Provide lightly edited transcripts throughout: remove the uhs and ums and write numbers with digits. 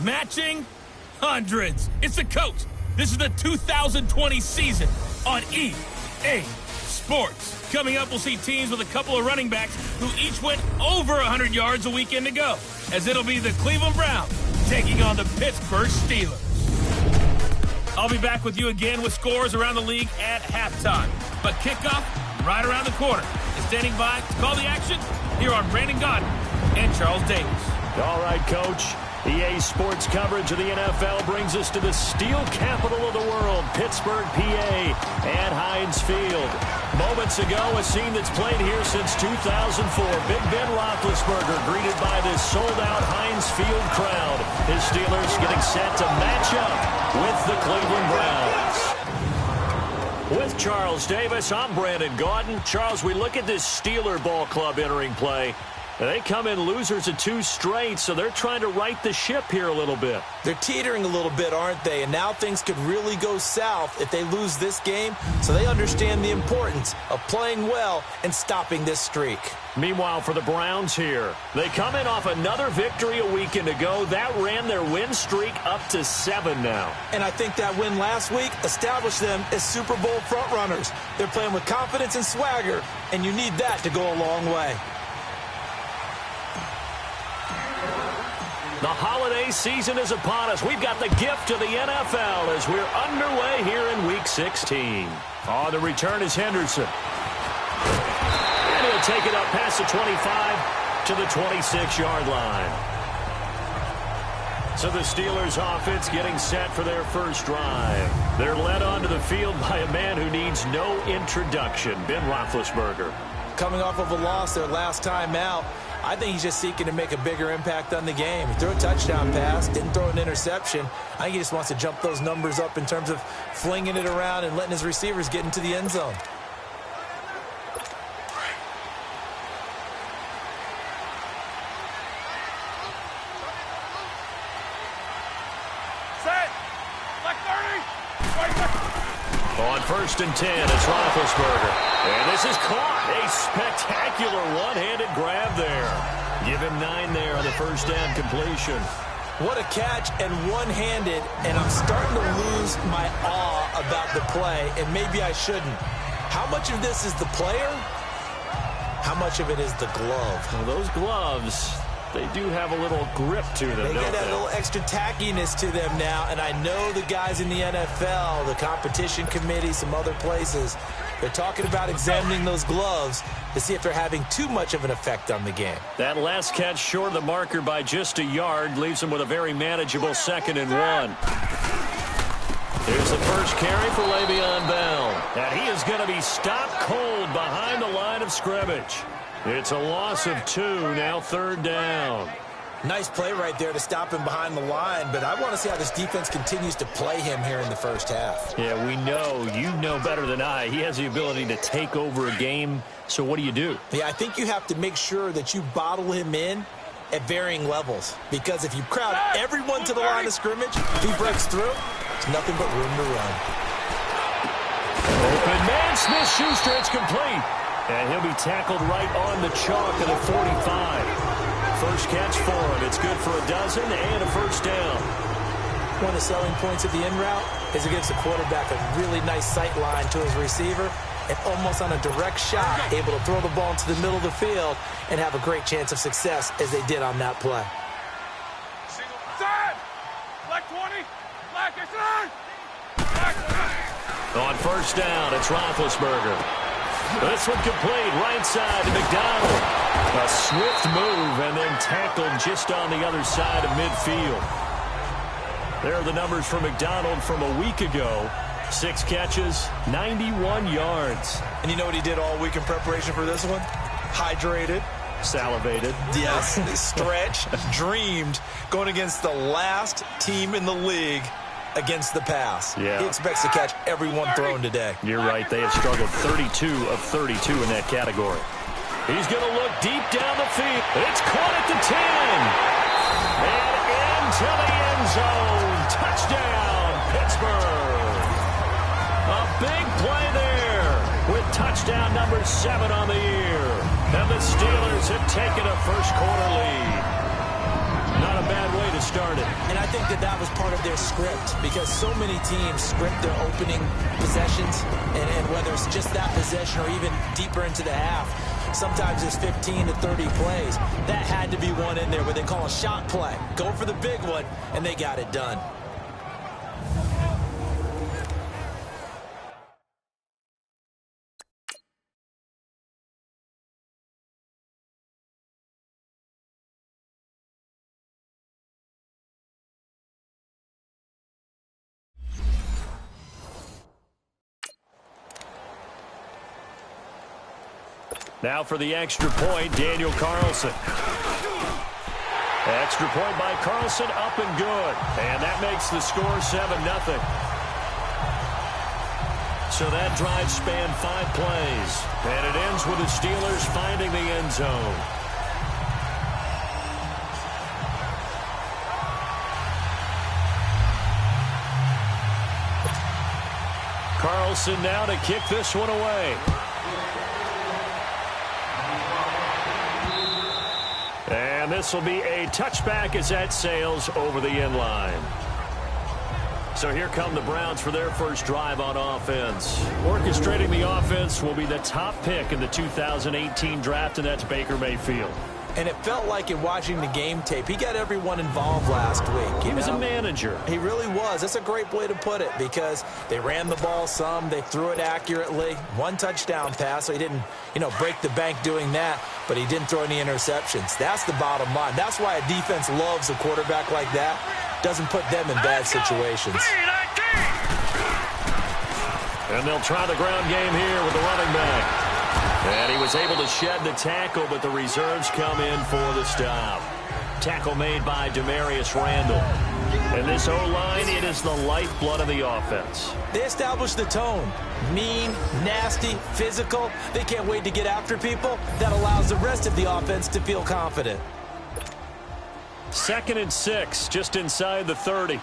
matching hundreds. It's the coach. This is the 2020 season on EA Sports. Coming up, we'll see teams with a couple of running backs who each went over 100 yards a weekend ago, as it'll be the Cleveland Browns taking on the Pittsburgh Steelers. I'll be back with you again with scores around the league at halftime. But kickoff right around the corner. And standing by to call the action, here are Brandon Gaudin and Charles Davis. All right, Coach. EA Sports coverage of the NFL brings us to the steel capital of the world, Pittsburgh, PA, at Heinz Field. Moments ago, a scene that's played here since 2004. Big Ben Roethlisberger greeted by this sold-out Heinz Field crowd. His Steelers getting set to match up with the Cleveland Browns. With Charles Davis, I'm Brandon Gaudin. Charles, we look at this Steeler ball club entering play. They come in losers of 2 straight, so they're trying to right the ship here a little bit. They're teetering a little bit, aren't they? And now things could really go south if they lose this game, so they understand the importance of playing well and stopping this streak. Meanwhile, for the Browns here, they come in off another victory a weekend ago. That ran their win streak up to 7 now. And I think that win last week established them as Super Bowl frontrunners. They're playing with confidence and swagger, and you need that to go a long way. The holiday season is upon us. We've got the gift of the NFL as we're underway here in Week 16. On the return is Henderson. And he'll take it up past the 25 to the 26-yard line. So the Steelers offense getting set for their first drive. They're led onto the field by a man who needs no introduction, Ben Roethlisberger. Coming off of a loss their last time out, I think he's just seeking to make a bigger impact on the game. He threw a touchdown pass, didn't throw an interception. I think he just wants to jump those numbers up in terms of flinging it around and letting his receivers get into the end zone. Set! Like 30! On 1st and 10, it's Roethlisberger. And this is caught. A spectacular one-handed grab there. Give him 9 there on the first down completion. What a catch and one-handed, and I'm starting to lose my awe about the play, and maybe I shouldn't. How much of this is the player? How much of it is the glove? Well, those gloves, they do have a little grip to them, They don't get that they? little extra tackiness to them now, and I know the guys in the NFL, the competition committee, some other places, they're talking about examining those gloves to see if they're having too much of an effect on the game. That last catch short of the marker by just a yard leaves him with a very manageable 2nd and 1. Here's the first carry for Le'Veon Bell. And he is going to be stopped cold behind the line of scrimmage. It's a loss of 2, now 3rd down. Nice play right there to stop him behind the line, but I want to see how this defense continues to play him here in the first half. Yeah, we know. You know better than I. He has the ability to take over a game, so what do you do? Yeah, I think you have to make sure that you bottle him in at varying levels, because if you crowd everyone to the line of scrimmage, if he breaks through, there's nothing but room to run. Open man, Smith-Schuster, it's complete. And he'll be tackled right on the chalk at the 45. First catch for him. It's good for a dozen and a first down. One of the selling points of the in route is it gives the quarterback a really nice sight line to his receiver and almost on a direct shot able to throw the ball into the middle of the field and have a great chance of success as they did on that play. Set! Like 20! Like it's On first down, it's Roethlisberger. This one complete, right side to McDonald. A swift move and then tackled just on the other side of midfield. There are the numbers for McDonald from a week ago. 6 catches, 91 yards. And you know what he did all week in preparation for this one? Hydrated. Salivated. Yes, stretched, dreamed, going against the last team in the league against the pass. Yeah. He expects to catch every one thrown today. You're right. They have struggled 32 of 32 in that category. He's going to look deep down the field. It's caught at the 10. And into the end zone. Touchdown, Pittsburgh. A big play there with touchdown number 7 on the year. And the Steelers have taken a first quarter lead. Not not a bad way to start it. And I think that was part of their script, because so many teams script their opening possessions, and whether it's just that possession or even deeper into the half, sometimes it's 15 to 30 plays. That had to be one in there where they call a shot play. Go for the big one, and they got it done. Now for the extra point, Daniel Carlson. Extra point by Carlson, up and good. And that makes the score 7-0. So that drive spanned 5 plays. And it ends with the Steelers finding the end zone. Carlson now to kick this one away. And this will be a touchback as that sails over the end line. So here come the Browns for their first drive on offense. Orchestrating the offense will be the top pick in the 2018 draft, and that's Baker Mayfield. And it felt like in watching the game tape, he got everyone involved last week. He was a manager. He really was. That's a great way to put it, because they ran the ball some, they threw it accurately. 1 touchdown pass, so he didn't, break the bank doing that, but he didn't throw any interceptions. That's the bottom line. That's why a defense loves a quarterback like that. Doesn't put them in bad situations. And they'll try the ground game here with the running back. And he was able to shed the tackle, but the reserves come in for the stop. Tackle made by Demarius Randall. And this O-line, it is the lifeblood of the offense. They established the tone. Mean, nasty, physical. They can't wait to get after people. That allows the rest of the offense to feel confident. 2nd and 6, just inside the 30.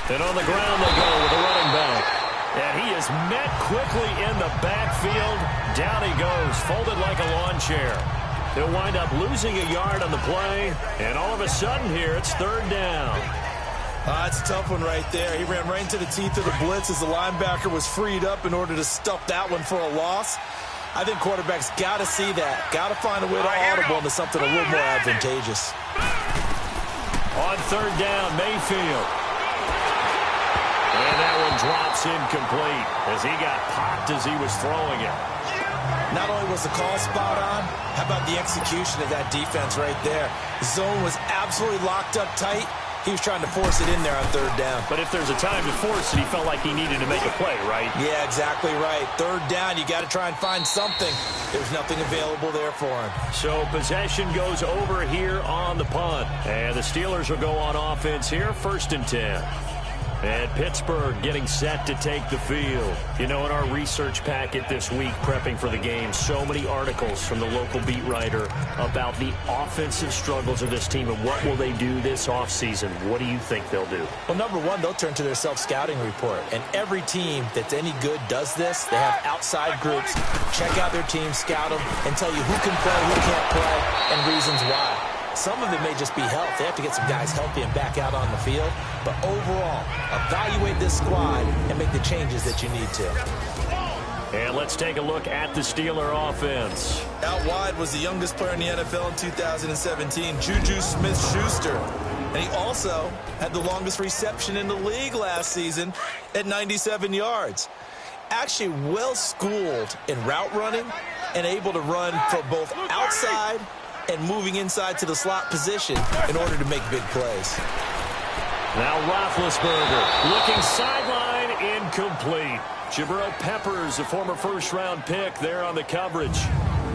And on the ground they go with the running back. And he is met quickly in the backfield. Down he goes, folded like a lawn chair. He'll wind up losing a yard on the play. And all of a sudden here, it's 3rd down. It's a tough one right there. He ran right into the teeth of the blitz as the linebacker was freed up in order to stuff that one for a loss. I think quarterbacks got to see that. Got to find a way to audible into something a little more advantageous. On 3rd down, Mayfield. And that one drops incomplete as he got popped as he was throwing it. Not only was the call spot on, how about the execution of that defense right there? The zone was absolutely locked up tight. He was trying to force it in there on 3rd down. But if there's a time to force it, he felt like he needed to make a play, right? Yeah, exactly right. 3rd down, you got to try and find something. There's nothing available there for him. So possession goes over here on the punt. And the Steelers will go on offense here, 1st and 10. And Pittsburgh getting set to take the field. In our research packet this week, prepping for the game, so many articles from the local beat writer about the offensive struggles of this team and what will they do this offseason. What do you think they'll do? Well, number one, they'll turn to their self-scouting report. And every team that's any good does this. They have outside groups, check out their team, scout them, and tell you who can play, who can't play, and reasons why. Some of it may just be health. They have to get some guys healthy and back out on the field. But overall, evaluate this squad and make the changes that you need to. And let's take a look at the Steeler offense. Out wide was the youngest player in the NFL in 2017, Juju Smith-Schuster. And he also had the longest reception in the league last season at 97 yards. Actually well-schooled in route running and able to run for both outside and moving inside to the slot position in order to make big plays. Now Roethlisberger looking sideline, incomplete. Jabril Peppers, a former first-round pick, there on the coverage.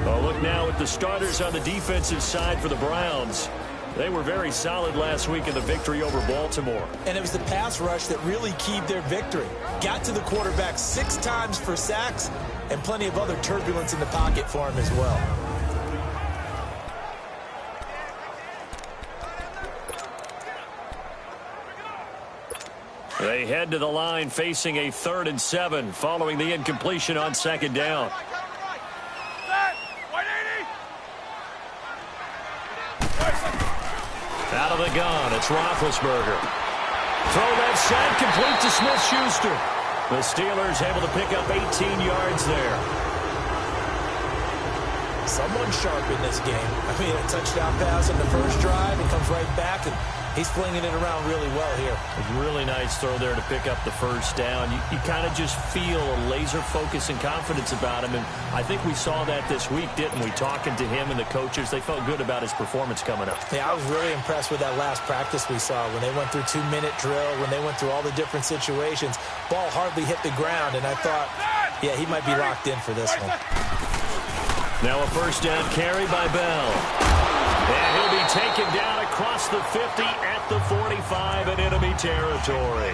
Oh, look now at the starters on the defensive side for the Browns. They were very solid last week in the victory over Baltimore. And it was the pass rush that really keyed their victory. Got to the quarterback 6 times for sacks and plenty of other turbulence in the pocket for him as well. They head to the line facing a 3rd and 7 following the incompletion on 2nd down. Out of the gun, it's Roethlisberger. Throw left side, complete to Smith-Schuster. The Steelers able to pick up 18 yards there. Someone sharp in this game. I mean, a touchdown pass on the first drive and comes right back, and he's flinging it around really well here. A really nice throw there to pick up the first down. You kind of just feel a laser focus and confidence about him, and I think we saw that this week, didn't we? Talking to him and the coaches, they felt good about his performance coming up. Yeah, I was really impressed with that last practice we saw when they went through 2-minute drill, when they went through all the different situations. Ball hardly hit the ground, and I thought, yeah, he might be locked in for this one. Now a first down carry by Bell. And he'll be taken down across the 50 at the 45 in enemy territory.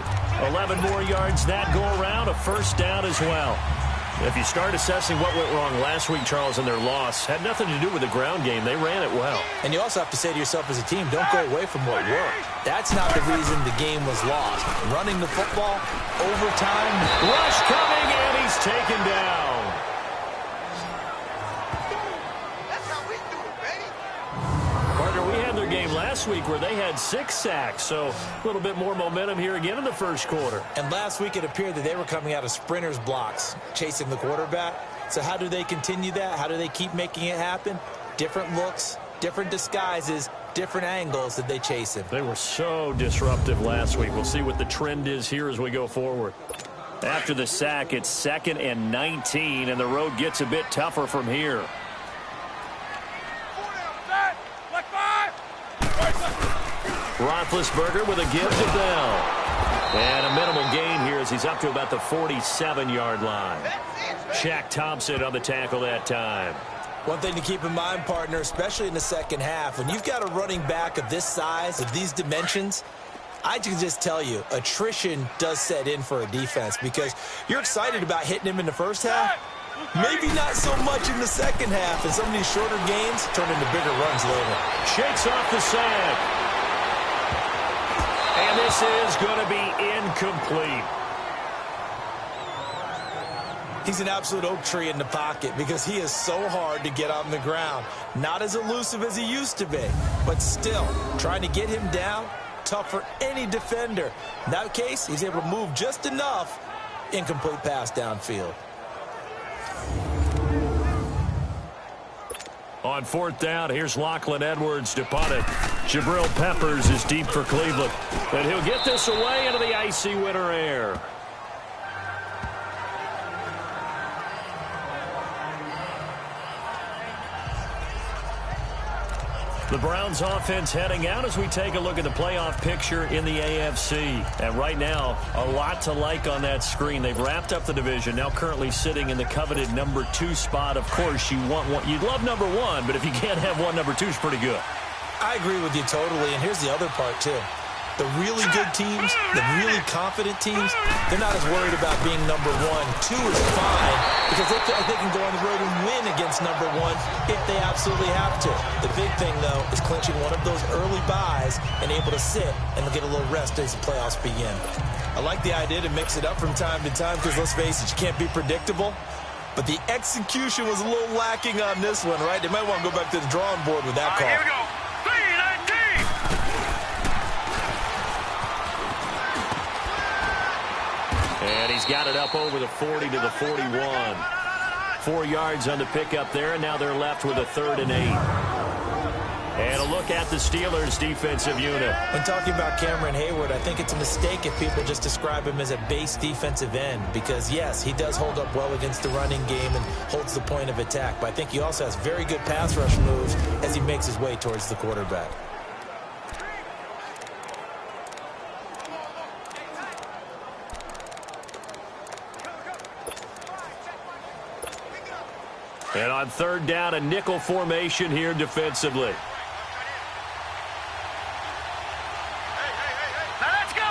11 more yards that go around, a first down as well. If you start assessing what went wrong last week, Charles, in their loss, had nothing to do with the ground game. They ran it well. And you also have to say to yourself as a team, don't go away from what worked. That's not the reason the game was lost. Running the football, overtime. Rush coming, and he's taken down. Game last week where they had 6 sacks, so a little bit more momentum here again in the first quarter. And last week it appeared that they were coming out of sprinters blocks, chasing the quarterback. So how do they continue that? How do they keep making it happen? Different looks, different disguises, different angles that they chase him. They were so disruptive last week. We'll see what the trend is here as we go forward. After the sack, it's 2nd and 19, and the road gets a bit tougher from here. Roethlisberger with a give to Bell. And a minimal gain here as he's up to about the 47-yard line. Shaq Thompson on the tackle that time. One thing to keep in mind, partner, especially in the second half, when you've got a running back of this size, of these dimensions, I can just tell you, attrition does set in for a defense because you're excited about hitting him in the first half. Maybe not so much in the second half, and some of these shorter gains turn into bigger runs later. Shakes off the sack. And this is going to be incomplete. He's an absolute oak tree in the pocket because he is so hard to get on the ground. Not as elusive as he used to be, but still, trying to get him down, tough for any defender. In that case, he's able to move just enough. Incomplete pass downfield. On 4th down, here's Lachlan Edwards to punt it. Jabril Peppers is deep for Cleveland. And he'll get this away into the icy winter air. The Browns offense heading out as we take a look at the playoff picture in the AFC. And right now, a lot to like on that screen. They've wrapped up the division, now currently sitting in the coveted number 2 spot. Of course, you'd love number 1, but if you can't have one, number 2 is pretty good. I agree with you totally, and here's the other part, too. The really good teams, the really confident teams, they're not as worried about being number 1. 2 is fine because they feel like they can go on the road and win against number 1 if they absolutely have to. The big thing, though, is clinching one of those early byes and able to sit and get a little rest as the playoffs begin. I like the idea to mix it up from time to time because, let's face it, you can't be predictable. But the execution was a little lacking on this one, right? They might want to go back to the drawing board with that call. Here we go. 3-19. And he's got it up over the 40 to the 41. 4 yards on the pickup there, and now they're left with a 3rd and 8. And a look at the Steelers' defensive unit. When talking about Cameron Hayward, I think it's a mistake if people just describe him as a base defensive end because, yes, he does hold up well against the running game and holds the point of attack, but I think he also has very good pass rush moves as he makes his way towards the quarterback. And on 3rd down, a nickel formation here defensively. Let's go.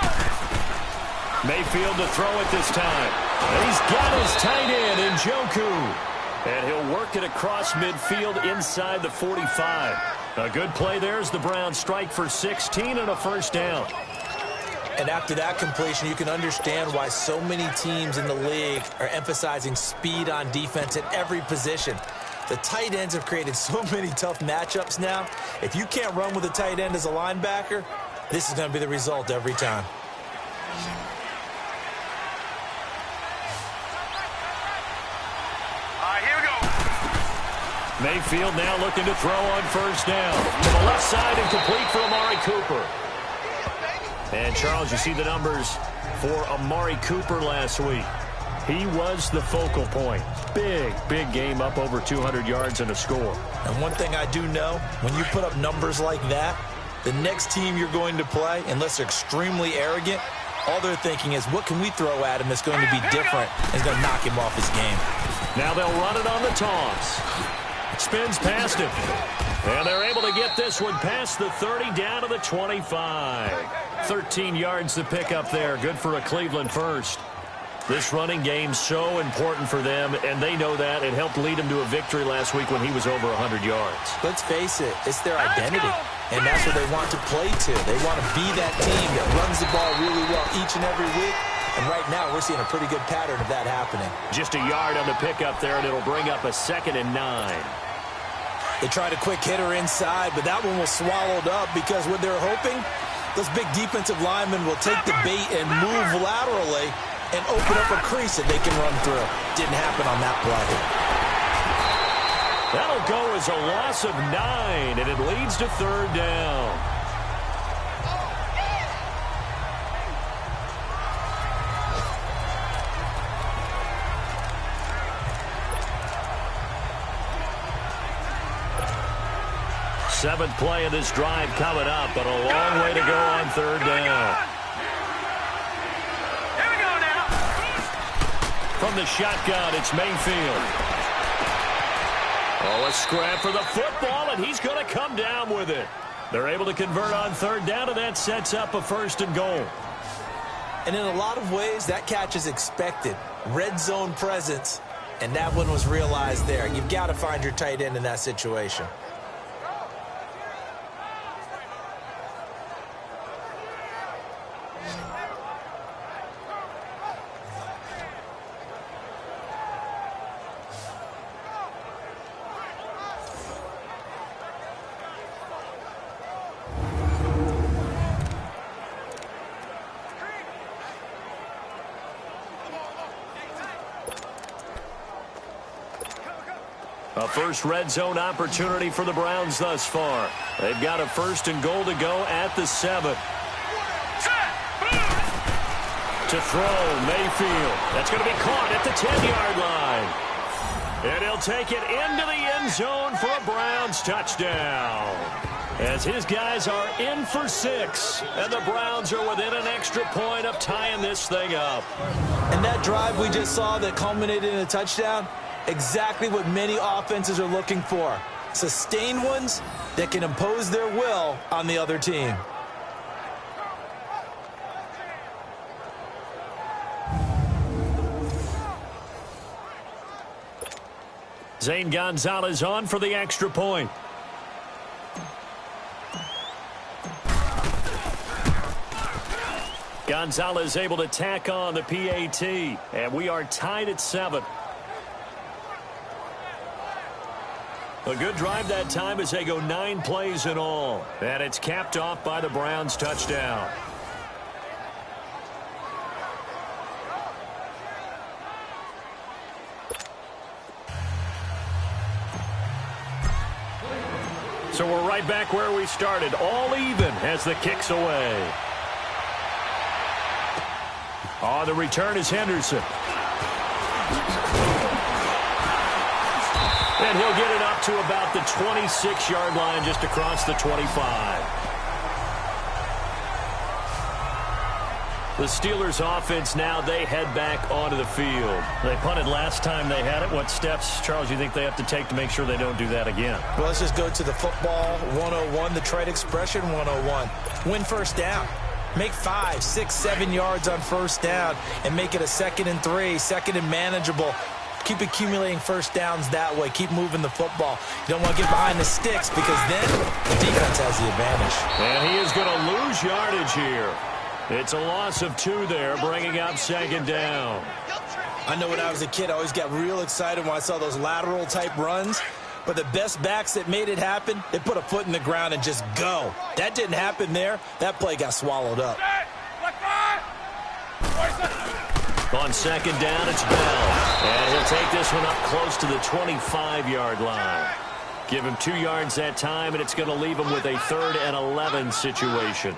Mayfield to throw it this time. And he's got his tight end, Njoku. And he'll work it across midfield inside the 45. A good play there as the Browns strike for 16 and a first down. And after that completion, you can understand why so many teams in the league are emphasizing speed on defense at every position. The tight ends have created so many tough matchups now. If you can't run with a tight end as a linebacker, this is going to be the result every time. Here we go. Mayfield now looking to throw on first down. To the left side and complete for Amari Cooper. And, Charles, you see the numbers for Amari Cooper last week. He was the focal point. Big game, up over 200 yards and a score. And one thing I do know, when you put up numbers like that, the next team you're going to play, unless they're extremely arrogant, all they're thinking is, what can we throw at him that's going to be different and is going to knock him off his game? Now they'll run it on the toss. Spins past him. And they're able to get this one past the 30 down to the 25. 13 yards to pick up there. Good for a Cleveland first. This running game's so important for them, and they know that. It helped lead them to a victory last week when he was over 100 yards. Let's face it, it's their identity, and that's what they want to play to. They want to be that team that runs the ball really well each and every week, and right now we're seeing a pretty good pattern of that happening. Just a yard on the pickup there, and it'll bring up a 2nd and 9. They tried a quick hitter inside, but that one was swallowed up because what they're hoping, those big defensive linemen will take the bait and move laterally and open up a crease that they can run through. Didn't happen on that play. That'll go as a loss of 9, and it leads to 3rd down. Seventh play of this drive coming up, but a long way to go on 3rd down. Here we go now. From the shotgun, it's Mayfield. Oh, a scrap for the football, and he's going to come down with it. They're able to convert on 3rd down, and that sets up a 1st and goal. And in a lot of ways, that catch is expected. Red zone presence, and that one was realized there. You've got to find your tight end in that situation. A first red zone opportunity for the Browns thus far. They've got a 1st and goal to go at the 7. To throw, Mayfield. That's going to be caught at the 10-yard line. And he'll take it into the end zone for a Browns touchdown. As his guys are in for 6, and the Browns are within an extra point of tying this thing up. And that drive we just saw that culminated in a touchdown, exactly what many offenses are looking for. Sustained ones that can impose their will on the other team. Zane Gonzalez on for the extra point. Gonzalez able to tack on the PAT, and we are tied at 7. A good drive that time as they go 9 plays in all. And it's capped off by the Browns touchdown. So we're right back where we started. All even as the kick's away. On the return is Henderson. And he'll get it up to about the 26-yard line, just across the 25. The Steelers offense now, they head back onto the field. They punted last time they had it. What steps, Charles, you think they have to take to make sure they don't do that again? Well, let's just go to the football 101, the trade expression 101. Win first down. Make 5, 6, 7 yards on first down and make it a 2nd and 3, 2nd and manageable. Keep accumulating first downs that way. Keep moving the football. You don't want to get behind the sticks because then the defense has the advantage. And he is going to lose yardage here. It's a loss of 2 there, bringing up second down. I know when I was a kid, I always got real excited when I saw those lateral-type runs. But the best backs that made it happen, they put a foot in the ground and just go. That didn't happen there. That play got swallowed up. On second down, it's Bell. And he'll take this one up close to the 25-yard line. Give him 2 yards that time, and it's going to leave him with a 3rd and 11 situation.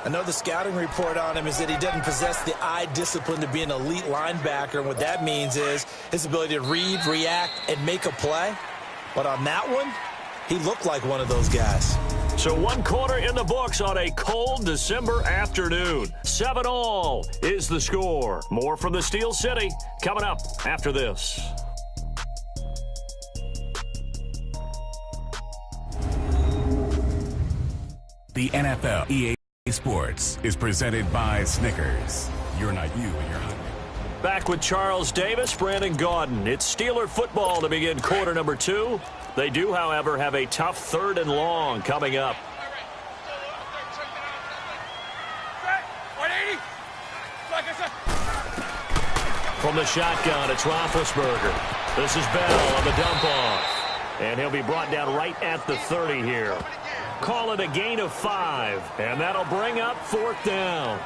I know the scouting report on him is that he doesn't possess the eye discipline to be an elite linebacker. And what that means is his ability to read, react, and make a play. But on that one, he looked like one of those guys. So 1 quarter in the books on a cold December afternoon. 7-all is the score. More from the Steel City coming up after this. The NFL EA Sports is presented by Snickers. You're not you when you're hungry. Back with Charles Davis, Brandon Gaudin. It's Steeler football to begin quarter number 2. They do, however, have a tough 3rd and long coming up. From the shotgun, it's Roethlisberger. This is Bell on the dump-off. And he'll be brought down right at the 30 here. Call it a gain of 5, and that'll bring up 4th down.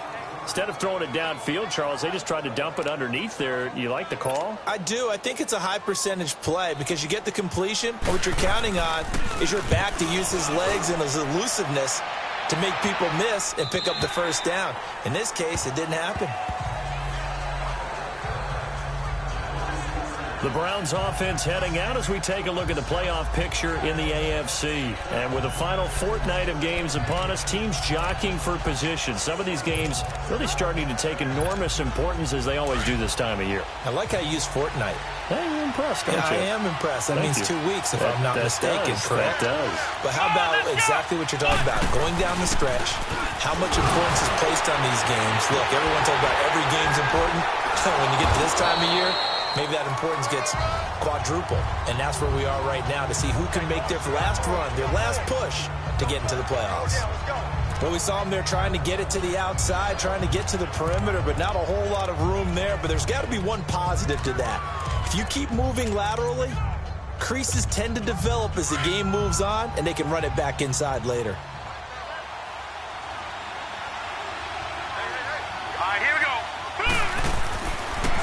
Instead of throwing it downfield, Charles, they just tried to dump it underneath there. You like the call? I do. I think it's a high percentage play because you get the completion. And what you're counting on is your back to use his legs and his elusiveness to make people miss and pick up the 1st down. In this case, it didn't happen. The Browns offense heading out as we take a look at the playoff picture in the AFC. And with the final fortnight of games upon us, teams jockeying for position. Some of these games really starting to take enormous importance as they always do this time of year. I like how you use fortnight. Hey, you're impressed, don't you? I am impressed. That means 2 weeks, if I'm not mistaken, correct? That does. But how about exactly what you're talking about? Going down the stretch, how much importance is placed on these games. Look, everyone talks about every game's important. When you get to this time of year, maybe that importance gets quadruple. And that's where we are right now to see who can make their last run, their last push to get into the playoffs. Well, we saw them there trying to get it to the outside, trying to get to the perimeter, but not a whole lot of room there. But there's got to be one positive to that. If you keep moving laterally, creases tend to develop as the game moves on, and they can run it back inside later.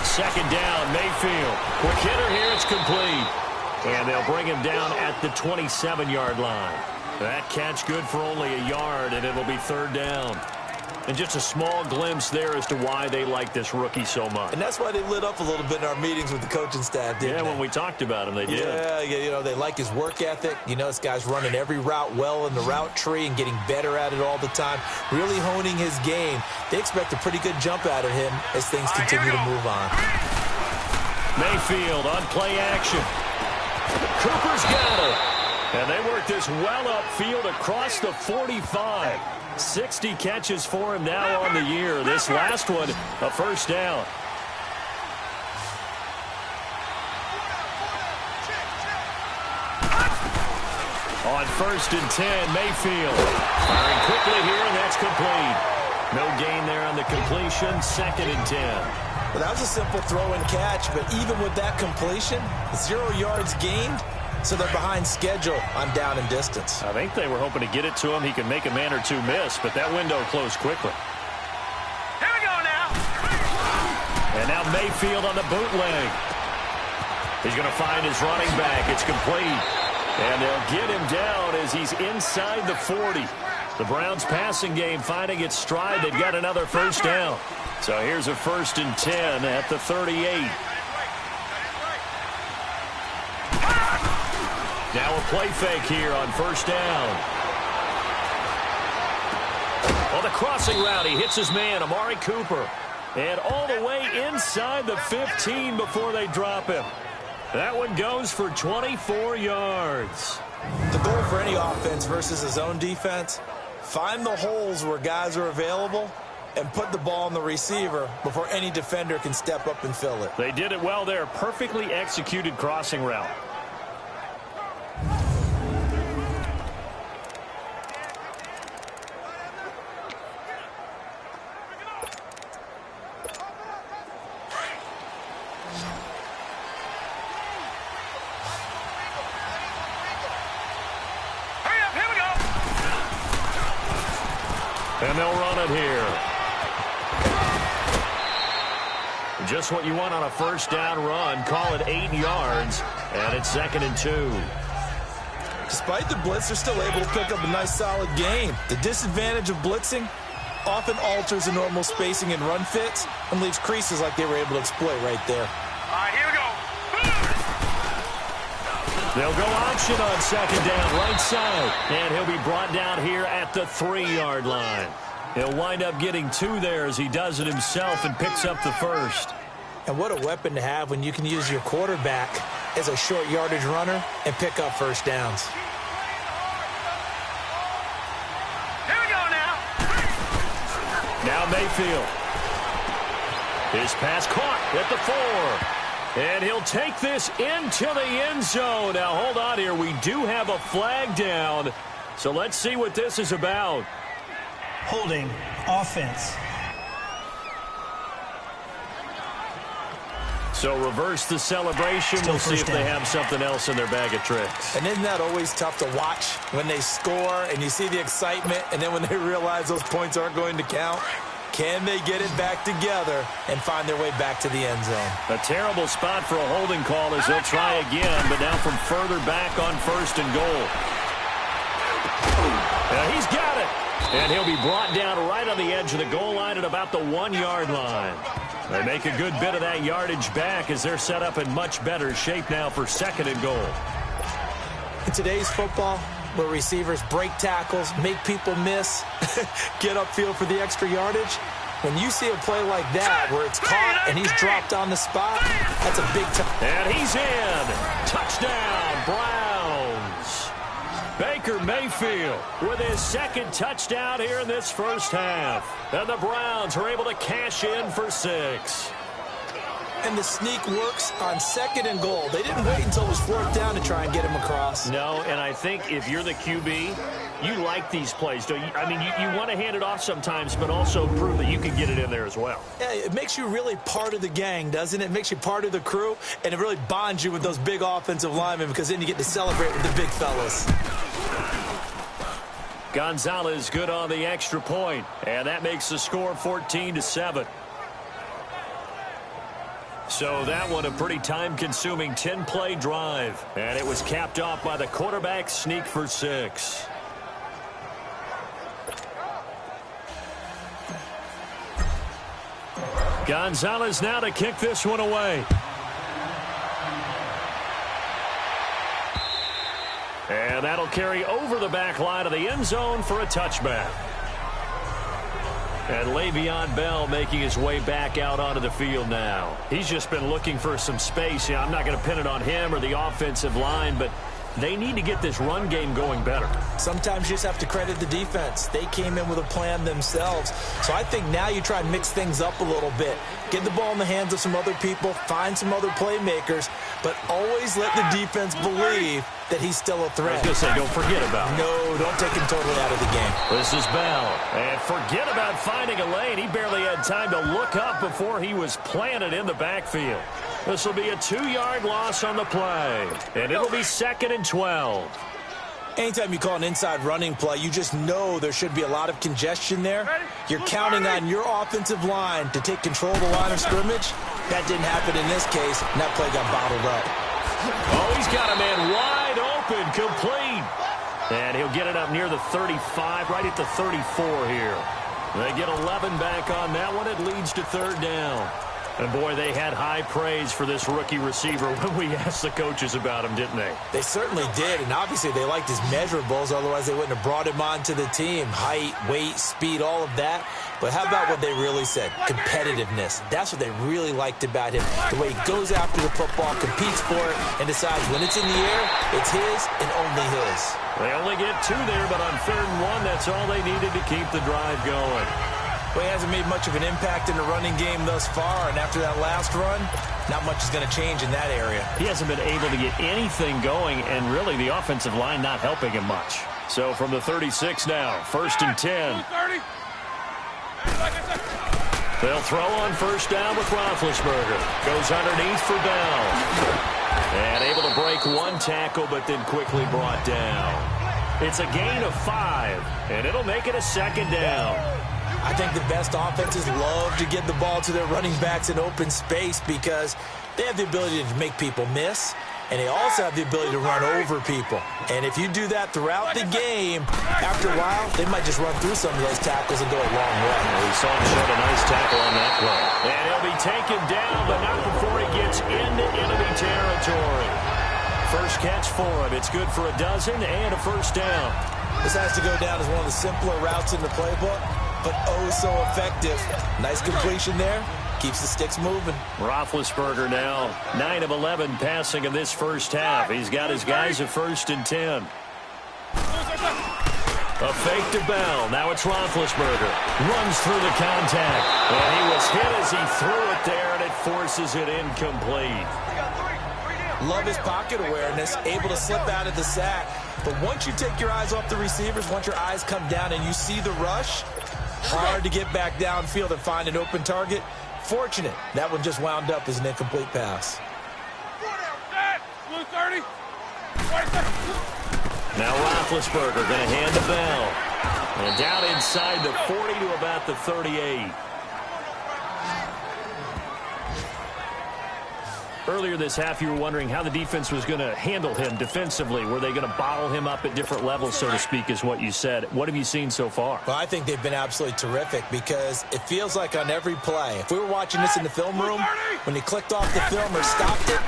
Second down, Mayfield. Quick hitter here, it's complete. And they'll bring him down at the 27-yard line. That catch good for only a yard, and it'll be 3rd down. And just a small glimpse there as to why they like this rookie so much. And that's why they lit up a little bit in our meetings with the coaching staff, didn't they? Yeah, when we talked about him, they did. Yeah, you know, they like his work ethic. You know, this guy's running every route well in the route tree and getting better at it all the time, really honing his game. They expect a pretty good jump out of him as things continue to move on. Mayfield on play action. Cooper's got it. And they work this well upfield across the 45. 60 catches for him now on the year. This last one, a 1st down. On 1st and 10, Mayfield. Firing quickly here, and that's complete. No gain there on the completion. 2nd and 10. Well, that was a simple throw and catch, but even with that completion, 0 yards gained. So they're behind schedule on down and distance. I think they were hoping to get it to him. He could make a man or two miss, but that window closed quickly. Here we go now. And now Mayfield on the bootleg. He's going to find his running back. It's complete. And they'll get him down as he's inside the 40. The Browns passing game finding its stride. They've got another 1st down. So here's a 1st and 10 at the 38. Now a play fake here on 1st down. On the crossing route, he hits his man, Amari Cooper. And all the way inside the 15 before they drop him. That one goes for 24 yards. The goal for any offense versus a zone defense, find the holes where guys are available and put the ball on the receiver before any defender can step up and fill it. They did it well there. Perfectly executed crossing route. And they'll run it here. Just what you want on a first down run. Call it 8 yards, and it's 2nd and 2. Despite the blitz, they're still able to pick up a nice, solid gain. The disadvantage of blitzing often alters the normal spacing and run fits and leaves creases like they were able to exploit right there. All right, here we go. They'll go option on 2nd down, right side. And he'll be brought down here at the 3-yard line. He'll wind up getting 2 there as he does it himself and picks up the first. And what a weapon to have when you can use your quarterback as a short yardage runner and pick up first downs. Here we go now. Now Mayfield. His pass caught at the 4. And he'll take this into the end zone. Now, hold on here. We do have a flag down. So let's see what this is about. Holding offense. So reverse the celebration. We'll see if they have something else in their bag of tricks. And isn't that always tough to watch when they score and you see the excitement, and then when they realize those points aren't going to count? Can they get it back together and find their way back to the end zone? A terrible spot for a holding call as they'll try again, but now from further back on 1st and goal. He's got it. And he'll be brought down right on the edge of the goal line at about the 1-yard line. They make a good bit of that yardage back as they're set up in much better shape now for 2nd and goal. In today's football, where receivers break tackles, make people miss, get upfield for the extra yardage, when you see a play like that where it's caught and he's dropped on the spot, that's a big time. And he's in. Touchdown, Browns. Baker Mayfield with his 2nd touchdown here in this first half. And the Browns are able to cash in for 6. And the sneak works on 2nd and goal. They didn't wait until it was 4th down to try and get him across. No, and I think if you're the QB, you like these plays, don't you? I mean, you want to hand it off sometimes, but also prove that you can get it in there as well. Yeah, it makes you really part of the gang, doesn't it? It makes you part of the crew, and it really bonds you with those big offensive linemen because then you get to celebrate with the big fellas. Gonzalez good on the extra point, and that makes the score 14-7. So that one a pretty time-consuming 10-play drive, and it was capped off by the quarterback sneak for 6. Gonzalez now to kick this one away. And that'll carry over the back line of the end zone for a touchback. And Le'Veon Bell making his way back out onto the field now. He's just been looking for some space. Yeah, I'm not going to pin it on him or the offensive line, but they need to get this run game going better. Sometimes you just have to credit the defense. They came in with a plan themselves. So I think now you try and mix things up a little bit. Get the ball in the hands of some other people, find some other playmakers, but always let the defense believe that he's still a threat. I was going to say, don't forget about him. No, don't take him totally out of the game. This is Bell. And forget about finding a lane. He barely had time to look up before he was planted in the backfield. This will be a 2-yard loss on the play. And it'll be 2nd and 12. Anytime you call an inside running play, you just know there should be a lot of congestion there. You're counting on your offensive line to take control of the line of scrimmage. That didn't happen in this case, and that play got bottled up. Oh, he's got a man wide open, complete. And he'll get it up near the 35, right at the 34 here. They get 11 back on that one. It leads to 3rd down. And, boy, they had high praise for this rookie receiver when we asked the coaches about him, didn't they? They certainly did, and obviously they liked his measurables. Otherwise, they wouldn't have brought him onto the team. Height, weight, speed, all of that. But how about what they really said? Competitiveness. That's what they really liked about him. The way he goes after the football, competes for it, and decides when it's in the air, it's his and only his. They only get 2 there, but on 3rd and 1, that's all they needed to keep the drive going. Well, he hasn't made much of an impact in the running game thus far, and after that last run, not much is going to change in that area. He hasn't been able to get anything going, and really the offensive line not helping him much. So from the 36 now, 1st and 10. They'll throw on 1st down with Roethlisberger. Goes underneath for Bell. And able to break one tackle, but then quickly brought down. It's a gain of 5, and it'll make it a second down. I think the best offenses love to get the ball to their running backs in open space because they have the ability to make people miss, and they also have the ability to run over people. And if you do that throughout the game, after a while, they might just run through some of those tackles and go a long way. We saw him shed a nice tackle on that play. And he'll be taken down, but not before he gets into enemy territory. First catch for him. It's good for a dozen and a first down. This has to go down as one of the simpler routes in the playbook, but oh so effective. Nice completion there. Keeps the sticks moving. Roethlisberger now 9 of 11 passing in this first half. He's got his guys at 1st and 10. A fake to Bell. Now it's Roethlisberger. Runs through the contact. And he was hit as he threw it there, and it forces it incomplete. Love his pocket awareness, able to slip out of the sack. But once you take your eyes off the receivers, once your eyes come down and you see the rush, hard to get back downfield and find an open target. Fortunate, that one just wound up as an incomplete pass. Now Roethlisberger going to hand to Bell. And down inside the 40 to about the 38. Earlier this half, you were wondering how the defense was going to handle him defensively. Were they going to bottle him up at different levels, so to speak, is what you said. What have you seen so far? Well, I think they've been absolutely terrific because it feels like on every play, if we were watching this in the film room, when he clicked off the film or stopped it,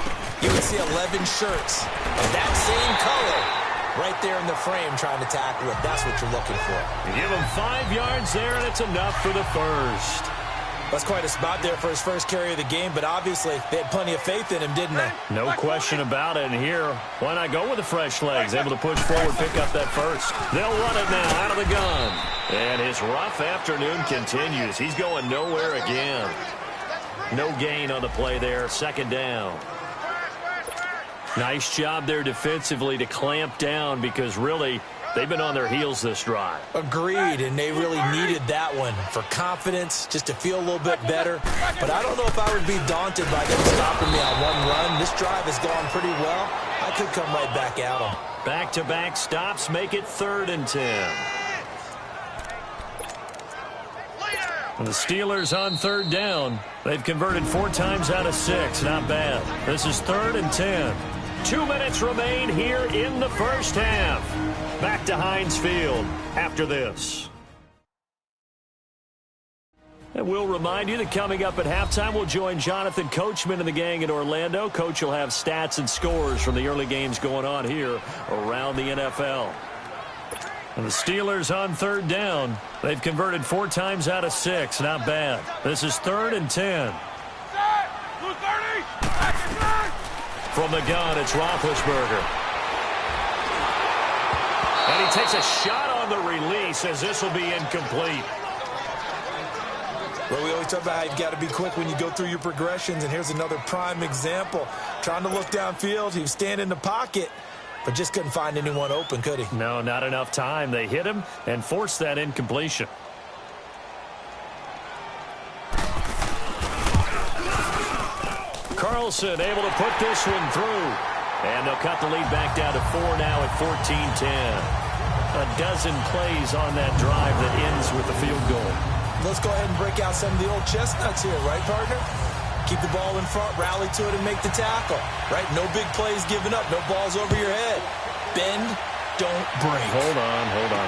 you would see 11 shirts of that same color right there in the frame trying to tackle it. That's what you're looking for. You give him 5 yards there, and it's enough for the first. That's quite a spot there for his first carry of the game, but obviously they had plenty of faith in him, didn't they? No question about it. And here, why not go with the fresh legs? Able to push forward, pick up that first. They'll run it now out of the gun. And his rough afternoon continues. He's going nowhere again. No gain on the play there. Second down. Nice job there defensively to clamp down because really they've been on their heels this drive. Agreed, and they really needed that one for confidence, just to feel a little bit better. But I don't know if I would be daunted by them stopping me on one run. This drive has gone pretty well. I could come right back at them. Back-to-back stops make it 3rd and 10. And the Steelers on 3rd down. They've converted 4 times out of 6. Not bad. This is 3rd and 10. 2 minutes remain here in the first half. Back to Heinz Field after this. And we'll remind you that coming up at halftime, we'll join Jonathan Coachman and the gang in Orlando. Coach will have stats and scores from the early games going on here around the NFL. And the Steelers on 3rd down. They've converted 4 times out of 6. Not bad. This is 3rd and 10. From the gun, it's Roethlisberger. And he takes a shot on the release as this will be incomplete. Well, we always talk about how you've got to be quick when you go through your progressions, and here's another prime example. Trying to look downfield, he was standing in the pocket, but just couldn't find anyone open, could he? No, not enough time. They hit him and forced that incompletion. Carlson able to put this one through. And they'll cut the lead back down to 4 now at 14-10. A dozen plays on that drive that ends with the field goal. Let's go ahead and break out some of the old chestnuts here, right, partner? Keep the ball in front, rally to it, and make the tackle, right? No big plays given up, no balls over your head. Bend, don't break. Hold on.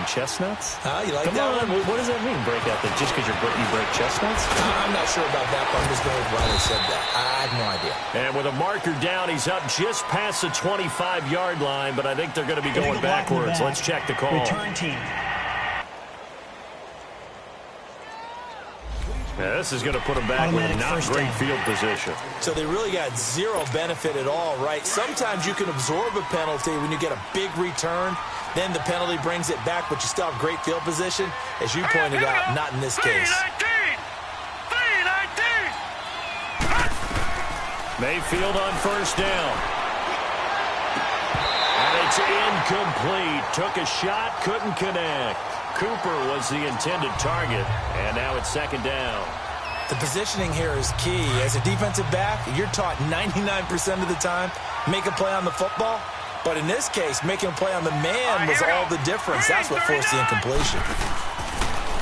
Chestnuts? You like Come that on. one? What does that mean, break out? Just because you break chestnuts? I'm not sure about that, but I'm just going with why they said that. I have no idea. And with a marker down, he's up just past the 25-yard line, but I think they're going to be going backwards. Let's check the call. Return team. Yeah, this is going to put them back with not great field position. So they really got zero benefit at all, right? Sometimes you can absorb a penalty when you get a big return. Then the penalty brings it back, but you still have great field position. As you pointed out, not in this case. Mayfield on first down. And it's incomplete. Took a shot, couldn't connect. Cooper was the intended target, and now it's 2nd down. The positioning here is key. As a defensive back, you're taught 99% of the time, make a play on the football, But in this case, making a play on the man was all the difference. That's what forced the incompletion.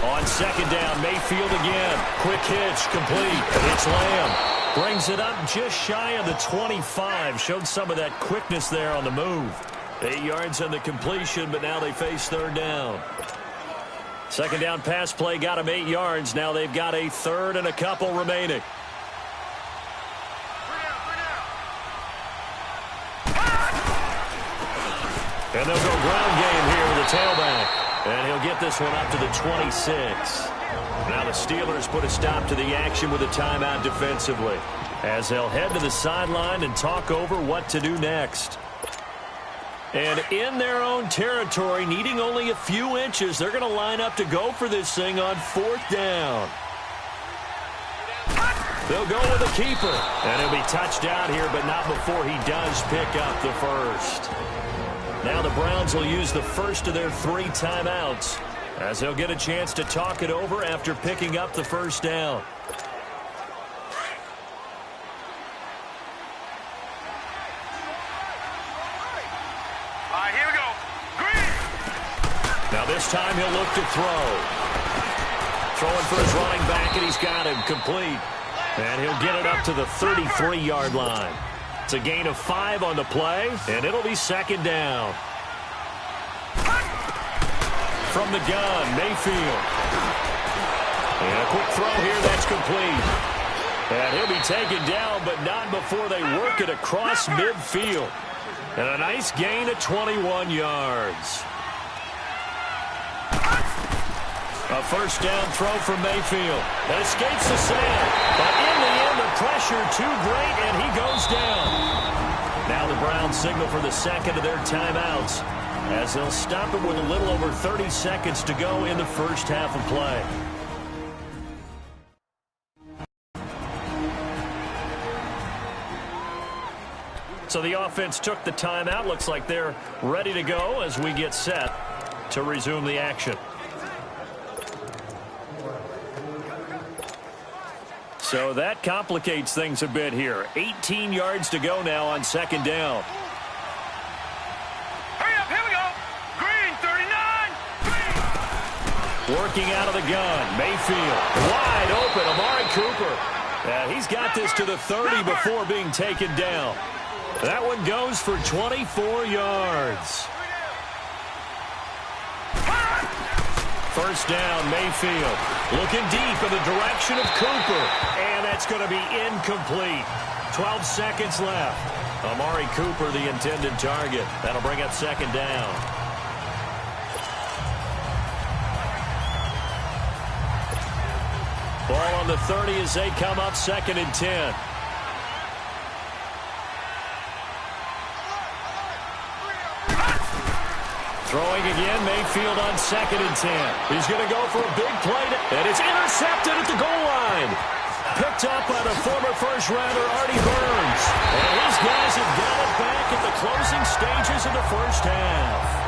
On second down, Mayfield again. Quick hitch, complete. It's Lamb. Brings it up just shy of the 25. Showed some of that quickness there on the move. 8 yards on the completion, but now they face third down. Second down pass play got them 8 yards. Now they've got a third and a couple remaining. And they'll go ground game here with the tailback. And he'll get this one up to the 26. Now the Steelers put a stop to the action with a timeout defensively, as they'll head to the sideline and talk over what to do next. And in their own territory, needing only a few inches, they're going to line up to go for this thing on fourth down. They'll go with the keeper. And he'll be touched out here, but not before he does pick up the first. Now the Browns will use the first of their 3 timeouts, as they'll get a chance to talk it over after picking up the first down. All right, here we go. Green. Now this time he'll look to throw. Throwing for his running back, and he's got him complete. And he'll get it up to the 33-yard line. It's a gain of 5 on the play, and it'll be second down. From the gun, Mayfield. And a quick throw here, that's complete. And he'll be taken down, but not before they work it across midfield. And a nice gain of 21 yards. A first down throw from Mayfield. That escapes the sand. But in the end, the pressure too great, and he goes down. Now the Browns signal for the second of their timeouts, as they'll stop it with a little over 30 seconds to go in the first half of play. So the offense took the timeout. Looks like they're ready to go as we get set to resume the action. So that complicates things a bit here. 18 yards to go now on second down. Hurry up, here we go. Green, 39. Green. Working out of the gun, Mayfield. Wide open, Amari Cooper. He's got this to the 30 before being taken down. That one goes for 24 yards. First down, Mayfield. Looking deep in the direction of Cooper. And that's going to be incomplete. 12 seconds left. Amari Cooper, the intended target. That'll bring up second down. Ball on the 30 as they come up second and 10. Throwing again, Mayfield on second and 10. He's going to go for a big play, and it's intercepted at the goal line. Picked up by the former first-rounder, Artie Burns. And his guys have got it back at the closing stages of the first half.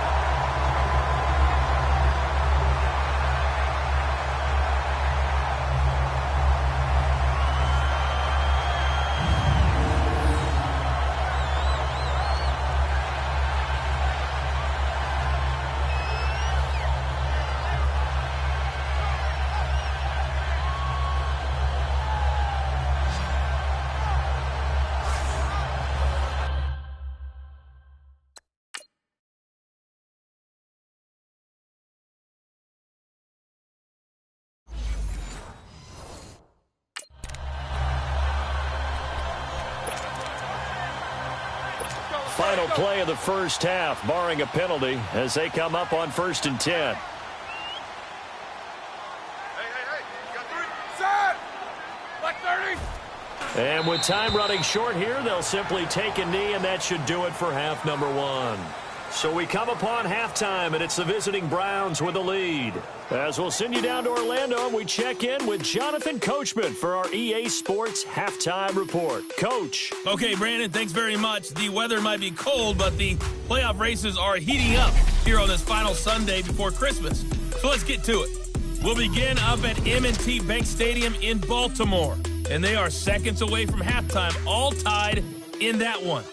Final play of the first half, barring a penalty, as they come up on first and 10. Hey, you got 3. Set. Like 30. And with time running short here, they'll simply take a knee, and that should do it for half number 1. So we come upon halftime, and it's the visiting Browns with the lead. As we'll send you down to Orlando, and we check in with Jonathan Coachman for our EA Sports Halftime Report. Coach. Okay, Brandon, thanks very much. The weather might be cold, but the playoff races are heating up here on this final Sunday before Christmas. So let's get to it. We'll begin up at M&T Bank Stadium in Baltimore, and they are seconds away from halftime, all tied in that one.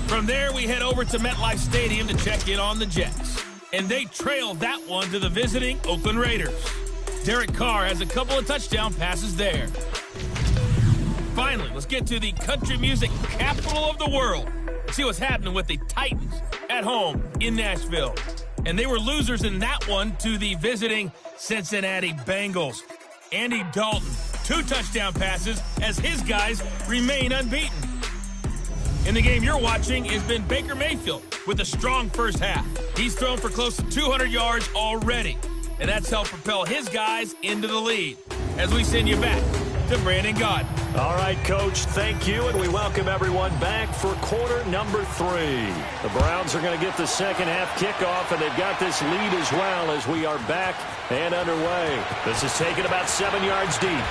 From there, we head over to MetLife Stadium to check in on the Jets. And they trail that one to the visiting Oakland Raiders. Derek Carr has a couple of touchdown passes there. Finally, let's get to the country music capital of the world. See what's happening with the Titans at home in Nashville. And they were losers in that one to the visiting Cincinnati Bengals. Andy Dalton, 2 touchdown passes as his guys remain unbeaten. In the game you're watching has been Baker Mayfield with a strong first half. He's thrown for close to 200 yards already, and that's helped propel his guys into the lead. As we send you back to Brandon Gaudin. All right, Coach, thank you, and we welcome everyone back for quarter number 3. The Browns are going to get the second half kickoff, and they've got this lead as well as we are back and underway. This is taken about 7 yards deep.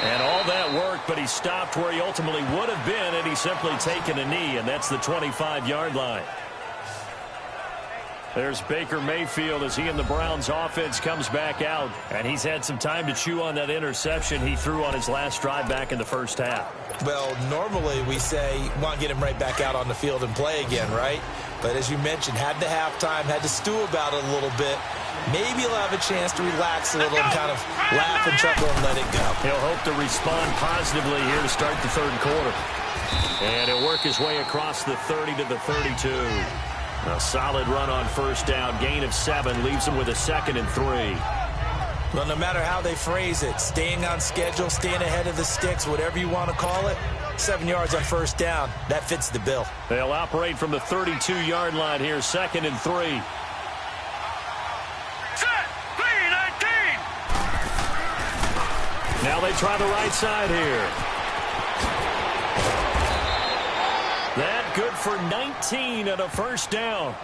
And all that work, but he stopped where he ultimately would have been, and he's simply taken a knee, and that's the 25-yard line. There's Baker Mayfield as he and the Browns offense comes back out, and he's had some time to chew on that interception he threw on his last drive back in the first half. Well, normally we say you want to get him right back out on the field and play again, right? But as you mentioned, had the halftime, had to stew about it a little bit. Maybe he'll have a chance to relax a little and kind of laugh and chuckle and let it go. He'll hope to respond positively here to start the third quarter. And he'll work his way across the 30 to the 32. A solid run on first down. Gain of 7 leaves him with a 2nd and 3. Well, no matter how they phrase it, staying on schedule, staying ahead of the sticks, whatever you want to call it, 7 yards on first down, that fits the bill. They'll operate from the 32-yard line here, 2nd and 3. Now they try the right side here. That good for 19 and a first down.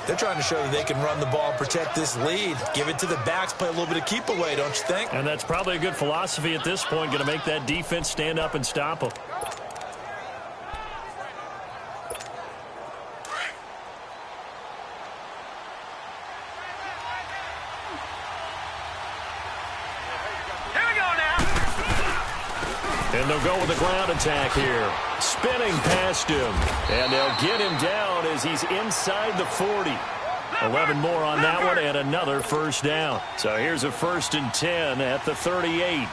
They're trying to show that they can run the ball and protect this lead. Give it to the backs, play a little bit of keep away, don't you think? And that's probably a good philosophy at this point, going to make that defense stand up and stop them. And they'll go with the ground attack here. Spinning past him. And they'll get him down as he's inside the 40. 11 more on that one and another first down. So here's a 1st and 10 at the 38.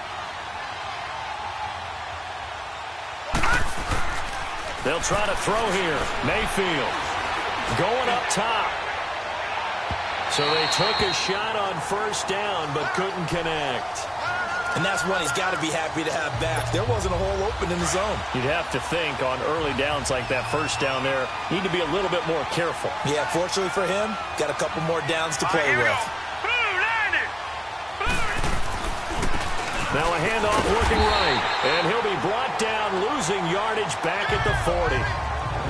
They'll try to throw here. Mayfield going up top. So they took a shot on first down but couldn't connect. And that's one he's got to be happy to have back. There wasn't a hole open in the zone. You'd have to think on early downs like that first down there, need to be a little bit more careful. Yeah, fortunately for him, got a couple more downs to play with. Now a handoff working right. And he'll be brought down, losing yardage back at the 40.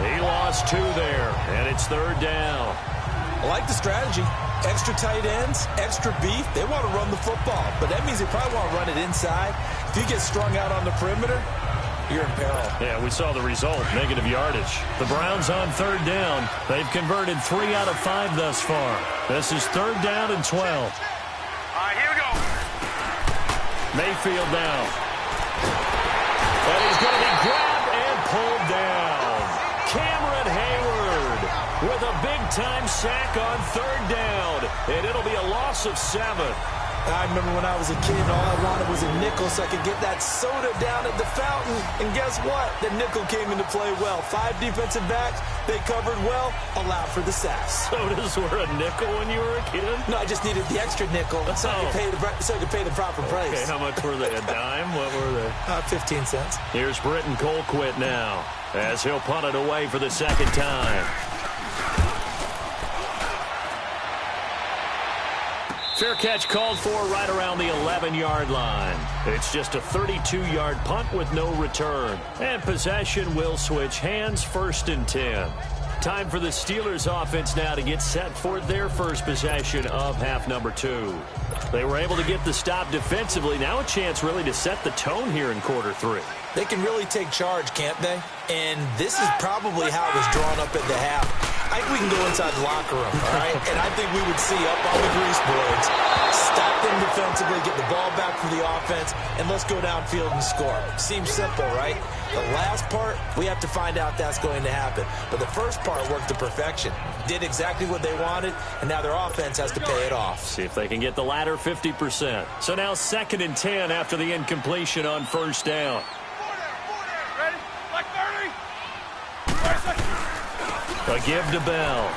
He lost 2 there, and it's 3rd down. I like the strategy. Extra tight ends, extra beef. They want to run the football, but that means they probably want to run it inside. If you get strung out on the perimeter, you're in peril. Yeah, we saw the result, negative yardage. The Browns on 3rd down. They've converted 3 out of 5 thus far. This is 3rd down and 12. All right, here we go. Mayfield now. And he's going to be grabbed and pulled down. Cameron Hayward with a big-time sack on 3rd down, and it'll be a loss of 7. I remember when I was a kid, all I wanted was a nickel so I could get that soda down at the fountain. And guess what? The nickel came into play well. 5 defensive backs, they covered well, allowed for the sacks. Sodas were a nickel when you were a kid? No, I just needed the extra nickel so I could pay the proper price. Okay, how much were they? A dime? What were they? 15 cents. Here's Britton Colquitt now as he'll punt it away for the 2nd time. Fair catch called for right around the 11-yard line. It's just a 32-yard punt with no return. And possession will switch hands, 1st and 10. Time for the Steelers offense now to get set for their first possession of half number 2. They were able to get the stop defensively. Now a chance really to set the tone here in quarter 3. They can really take charge, can't they? And this is probably how it was drawn up at the half. I think we can go inside the locker room, all right? And I think we would see up on the grease boards Stop them defensively, get the ball back for the offense, and let's go downfield and score. Seems simple, right? The last part, we have to find out that's going to happen. But the first part worked to perfection. Did exactly what they wanted, and now their offense has to pay it off. See if they can get the latter 50%. So now 2nd and 10 after the incompletion on first down. Ready? Like 30. A give to Bell.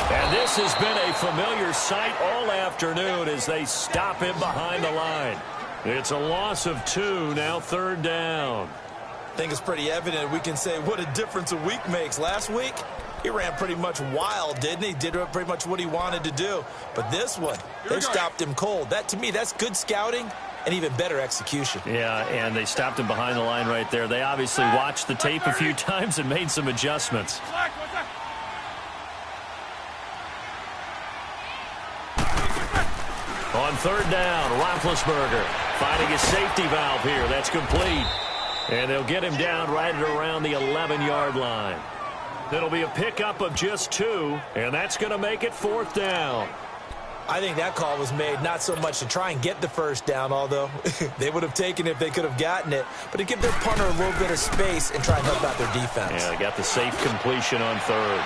And this has been a familiar sight all afternoon as they stop him behind the line. It's a loss of 2, now 3rd down. I think it's pretty evident. We can say what a difference a week makes. Last week, he ran pretty much wild, didn't he? Did pretty much what he wanted to do. But this one, they stopped him cold. That, to me, that's good scouting and even better execution. Yeah, and they stopped him behind the line right there. They obviously watched the tape a few times and made some adjustments. On 3rd down, Roethlisberger finding his safety valve here. That's complete. And they'll get him down right at around the 11-yard line. It'll be a pickup of just 2, and that's going to make it 4th down. I think that call was made not so much to try and get the first down, although they would have taken it if they could have gotten it, but to give their punter a little bit of space and try and help out their defense. Yeah, they got the safe completion on 3rd.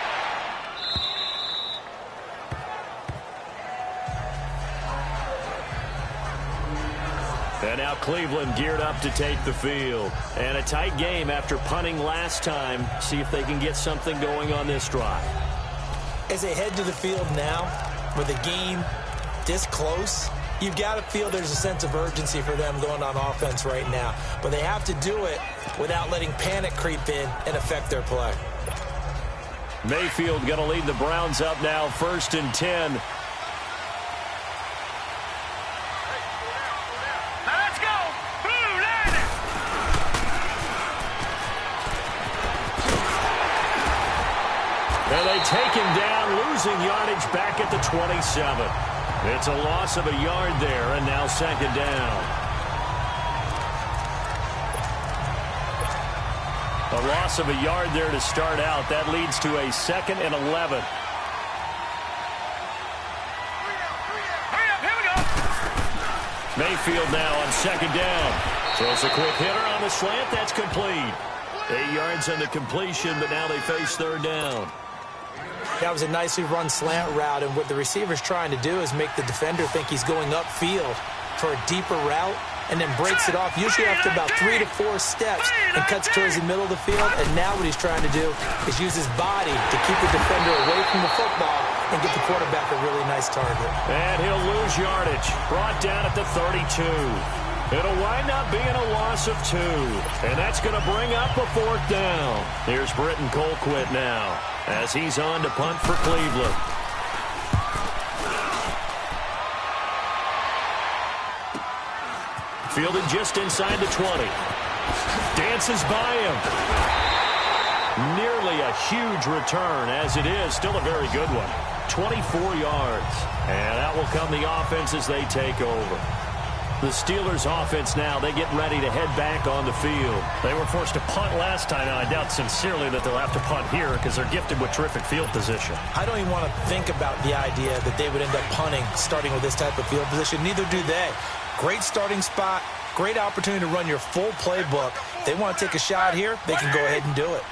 And now Cleveland geared up to take the field. And a tight game after punting last time. See if they can get something going on this drive. As they head to the field now, with the game this close, you've got to feel there's a sense of urgency for them going on offense right now. But they have to do it without letting panic creep in and affect their play. Mayfield going to lead the Browns up now, 1st and 10. And they take him down, losing yardage back at the 27. It's a loss of a yard there, and now 2nd down. A loss of a yard there to start out. That leads to a 2nd and 11. Mayfield now on 2nd down. Throws a quick hitter on the slant. That's complete. 8 yards on the completion, but now they face 3rd down. That was a nicely run slant route, and what the receiver's trying to do is make the defender think he's going upfield for a deeper route and then breaks it off, usually after about 3 to 4 steps, and cuts towards the middle of the field. And now what he's trying to do is use his body to keep the defender away from the football and get the quarterback a really nice target. And he'll lose yardage. Brought down at the 32. It'll wind up being a loss of 2. And that's going to bring up a 4th down. Here's Britton Colquitt now as he's on to punt for Cleveland. Fielded just inside the 20. Dances by him. Nearly a huge return, as it is. Still a very good one. 24 yards. And that will come the offense as they take over. The Steelers offense now, they get ready to head back on the field. They were forced to punt last time, and I doubt sincerely that they'll have to punt here because they're gifted with terrific field position. I don't even want to think about the idea that they would end up punting starting with this type of field position. Neither do they. Great starting spot, great opportunity to run your full playbook. If they want to take a shot here, they can go ahead and do it.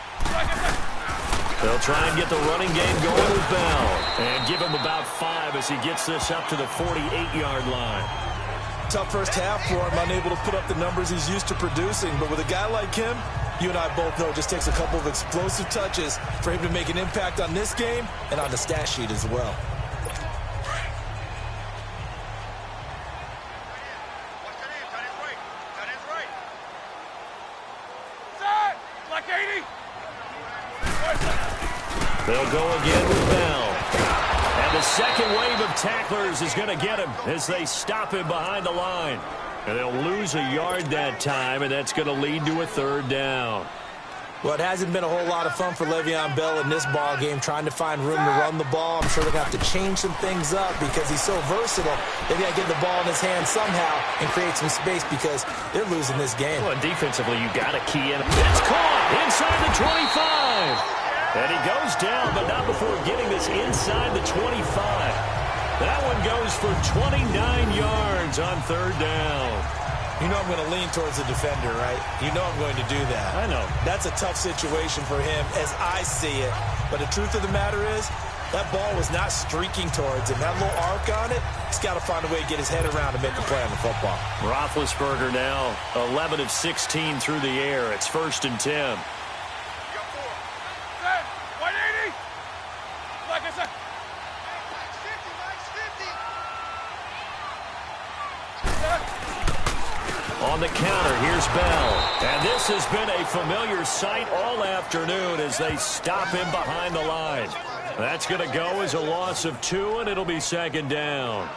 They'll try and get the running game going with Bell and give him about 5 as he gets this up to the 48-yard line. Tough first half for him, unable to put up the numbers he's used to producing. But with a guy like him, you and I both know it just takes a couple of explosive touches for him to make an impact on this game and on the stat sheet as well. They'll go again with Bell. And the second wave of tacklers is going to get him as they stop him behind the line. And they'll lose a yard that time, and that's going to lead to a 3rd down. Well, it hasn't been a whole lot of fun for Le'Veon Bell in this ball game, trying to find room to run the ball. I'm sure they're going to have to change some things up because he's so versatile. They've got to get the ball in his hand somehow and create some space because they're losing this game. Well, defensively, you got to key in. It's caught inside the 25. And he goes down, but not before getting this inside the 25. That one goes for 29 yards on third down. You know I'm going to lean towards the defender, right? You know I'm going to do that. I know. That's a tough situation for him as I see it. But the truth of the matter is, that ball was not streaking towards him. That little arc on it, he's got to find a way to get his head around and make a play on the football. Roethlisberger now 11 of 16 through the air. It's 1st and 10. On the counter, here's Bell. And this has been a familiar sight all afternoon as they stop him behind the line. That's going to go as a loss of 2, and it'll be 2nd down.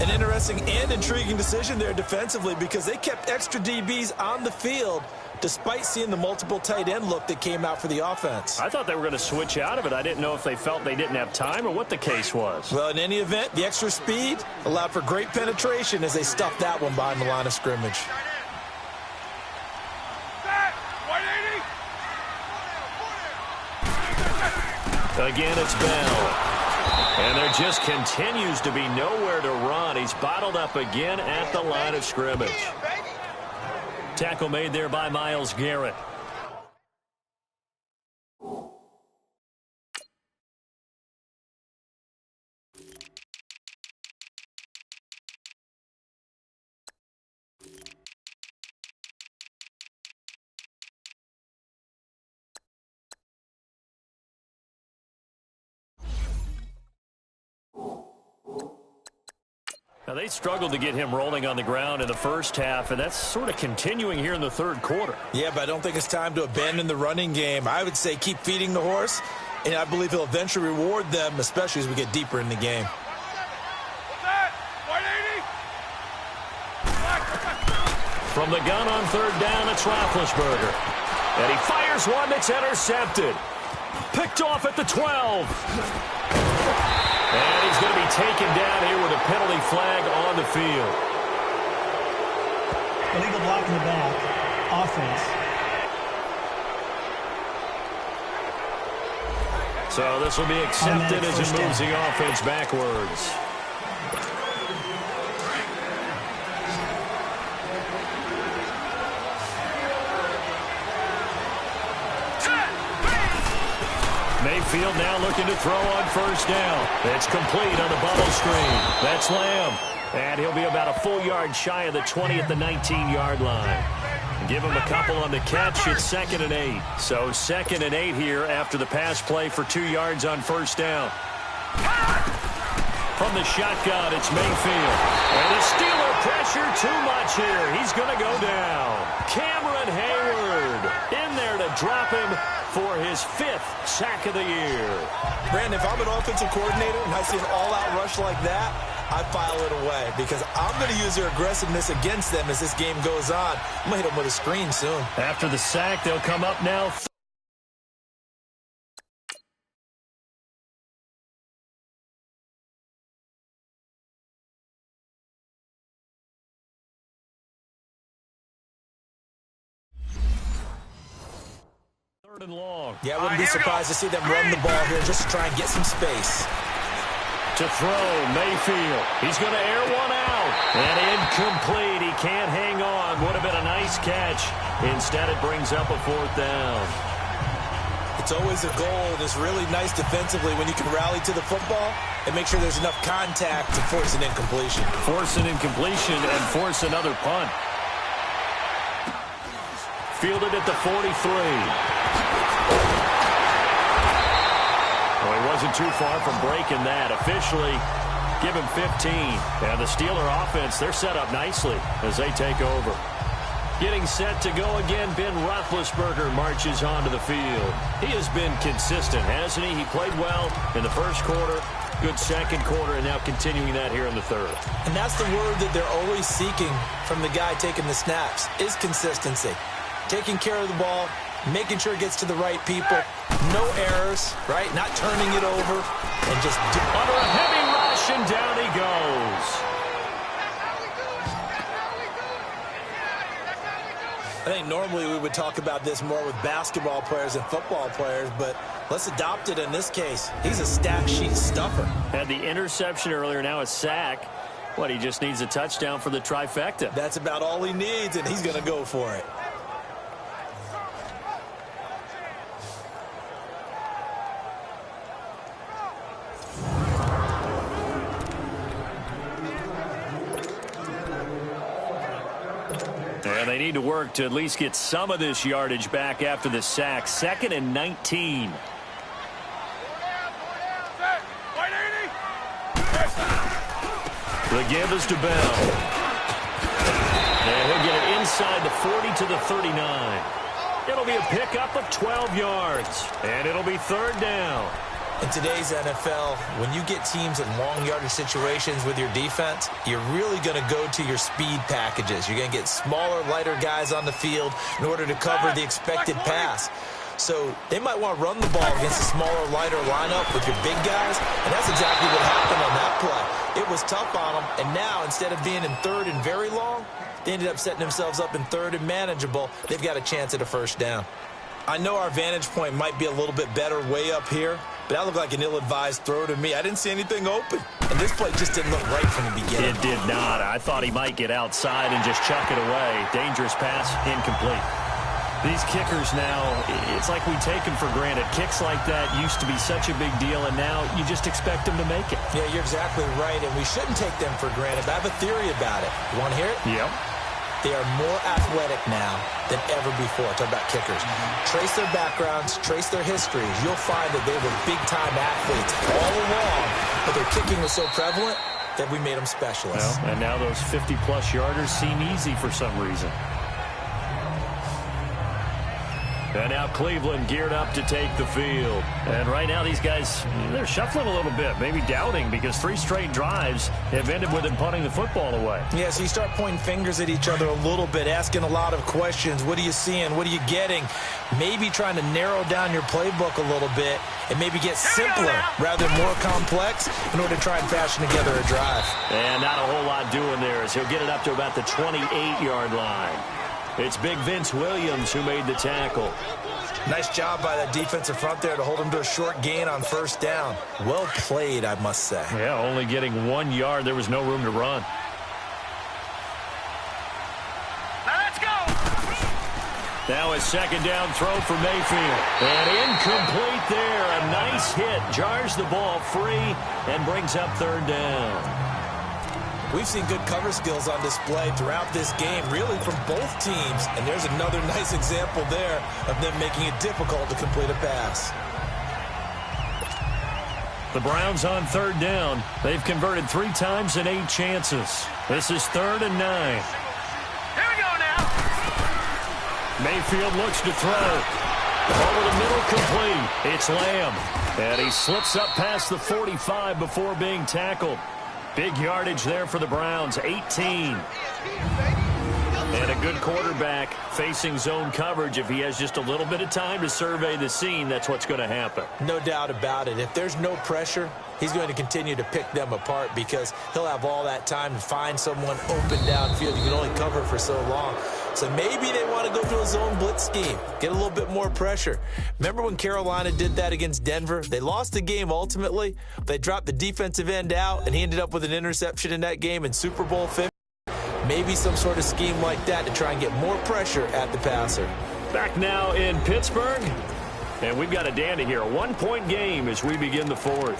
An interesting and intriguing decision there defensively because they kept extra DBs on the field despite seeing the multiple tight end look that came out for the offense. I thought they were going to switch out of it. I didn't know if they felt they didn't have time or what the case was. Well, in any event, the extra speed allowed for great penetration as they stuffed that one behind the line of scrimmage. Again, it's Bell. And there just continues to be nowhere to run. He's bottled up again at the line of scrimmage. Tackle made there by Myles Garrett. Now, they struggled to get him rolling on the ground in the first half, and that's sort of continuing here in the third quarter. Yeah, but I don't think it's time to abandon the running game. I would say keep feeding the horse, and I believe he'll eventually reward them, especially as we get deeper in the game. From the gun on third down, it's Roethlisberger. And he fires one that's intercepted. Picked off at the 12. And he's going to be taken down here with a penalty flag on the field. Illegal block in the back. Offense. So this will be accepted as it moves the offense backwards. Mayfield now looking to throw on first down. It's complete on the bubble screen. That's Lamb. And he'll be about a full yard shy of the 20 at the 19-yard line. Give him a couple on the catch. It's 2nd and 8. So 2nd and 8 here after the pass play for 2 yards on first down. From the shotgun, it's Mayfield. And the Steeler pressure too much here. He's going to go down. Cameron Hayward in there to drop him for his 5th sack of the year. Brandon, if I'm an offensive coordinator and I see an all-out rush like that, I file it away because I'm going to use their aggressiveness against them as this game goes on. I'm going to hit them with a screen soon. After the sack, they'll come up now. Third and long. Yeah, I wouldn't be surprised to see them run the ball here just to try and get some space. To throw, Mayfield. He's going to air one out. And incomplete. He can't hang on. Would have been a nice catch. Instead, it brings up a 4th down. It's always a goal, and it's really nice defensively when you can rally to the football and make sure there's enough contact to force an incompletion. Force an incompletion and force another punt. Fielded at the 43. Well, he wasn't too far from breaking that. Officially, give him 15. And the Steeler offense, they're set up nicely as they take over. Getting set to go again, Ben Roethlisberger marches onto the field. He has been consistent, hasn't he? He played well in the first quarter, good second quarter, and now continuing that here in the third. And that's the word that they're always seeking from the guy taking the snaps, is consistency. Taking care of the ball, making sure it gets to the right people, no errors, right? Not turning it over, and just under a heavy rush, and down he goes. I think normally we would talk about this more with basketball players and football players, but let's adopt it in this case. He's a stat sheet stuffer. Had the interception earlier, now a sack. What, he just needs a touchdown for the trifecta. That's about all he needs, and he's going to go for it. And they need to work to at least get some of this yardage back after the sack. 2nd and 19. The give is to Bell. And he'll get it inside the 40 to the 39. It'll be a pickup of 12 yards. And it'll be 3rd down. In today's NFL, when you get teams in long yardage situations with your defense, you're really going to go to your speed packages. You're going to get smaller, lighter guys on the field in order to cover the expected pass. So they might want to run the ball against a smaller, lighter lineup with your big guys, and that's exactly what happened on that play. It was tough on them, and now instead of being in 3rd and very long, they ended up setting themselves up in 3rd and manageable. They've got a chance at a 1st down. I know our vantage point might be a little bit better way up here, but that looked like an ill-advised throw to me. I didn't see anything open, and this play just didn't look right from the beginning. It did not. I thought he might get outside and just chuck it away. Dangerous pass, incomplete. These kickers now, it's like we take them for granted. Kicks like that used to be such a big deal, and now you just expect them to make it. Yeah, you're exactly right, and we shouldn't take them for granted. But I have a theory about it. You want to hear it? Yep. They are more athletic now than ever before. Talk about kickers. Trace their backgrounds, trace their histories. You'll find that they were big-time athletes all along, but their kicking was so prevalent that we made them specialists. Well, and now those 50-plus yarders seem easy for some reason. And now Cleveland geared up to take the field. And right now these guys, they're shuffling a little bit, maybe doubting, because 3 straight drives have ended with them punting the football away. Yeah, so you start pointing fingers at each other a little bit, asking a lot of questions. What are you seeing? What are you getting? Maybe trying to narrow down your playbook a little bit and maybe get simpler rather than more complex in order to try and fashion together a drive. And not a whole lot doing there as he'll get it up to about the 28-yard line. It's Big Vince Williams who made the tackle. Nice job by that defensive front there to hold him to a short gain on 1st down. Well played, I must say. Yeah, only getting 1 yard. There was no room to run. Now let's go. Now a 2nd down throw for Mayfield. And incomplete there. A nice hit. Jars the ball free and brings up 3rd down. We've seen good cover skills on display throughout this game, really from both teams. And there's another nice example there of them making it difficult to complete a pass. The Browns on 3rd down. They've converted 3 times in 8 chances. This is 3rd and 9. Here we go now. Mayfield looks to throw. Over the middle, complete. It's Lamb. And he slips up past the 45 before being tackled. Big yardage there for the Browns, 18. And a good quarterback facing zone coverage. If he has just a little bit of time to survey the scene, that's what's going to happen. No doubt about it. If there's no pressure, he's going to continue to pick them apart because he'll have all that time to find someone open downfield. You can only cover for so long. So maybe they want to go to a zone blitz scheme, get a little bit more pressure. Remember when Carolina did that against Denver? They lost the game ultimately. They dropped the defensive end out, and he ended up with an interception in that game in Super Bowl 50. Maybe some sort of scheme like that to try and get more pressure at the passer. Back now in Pittsburgh, and we've got a dandy here. A 1-point game as we begin the 4th.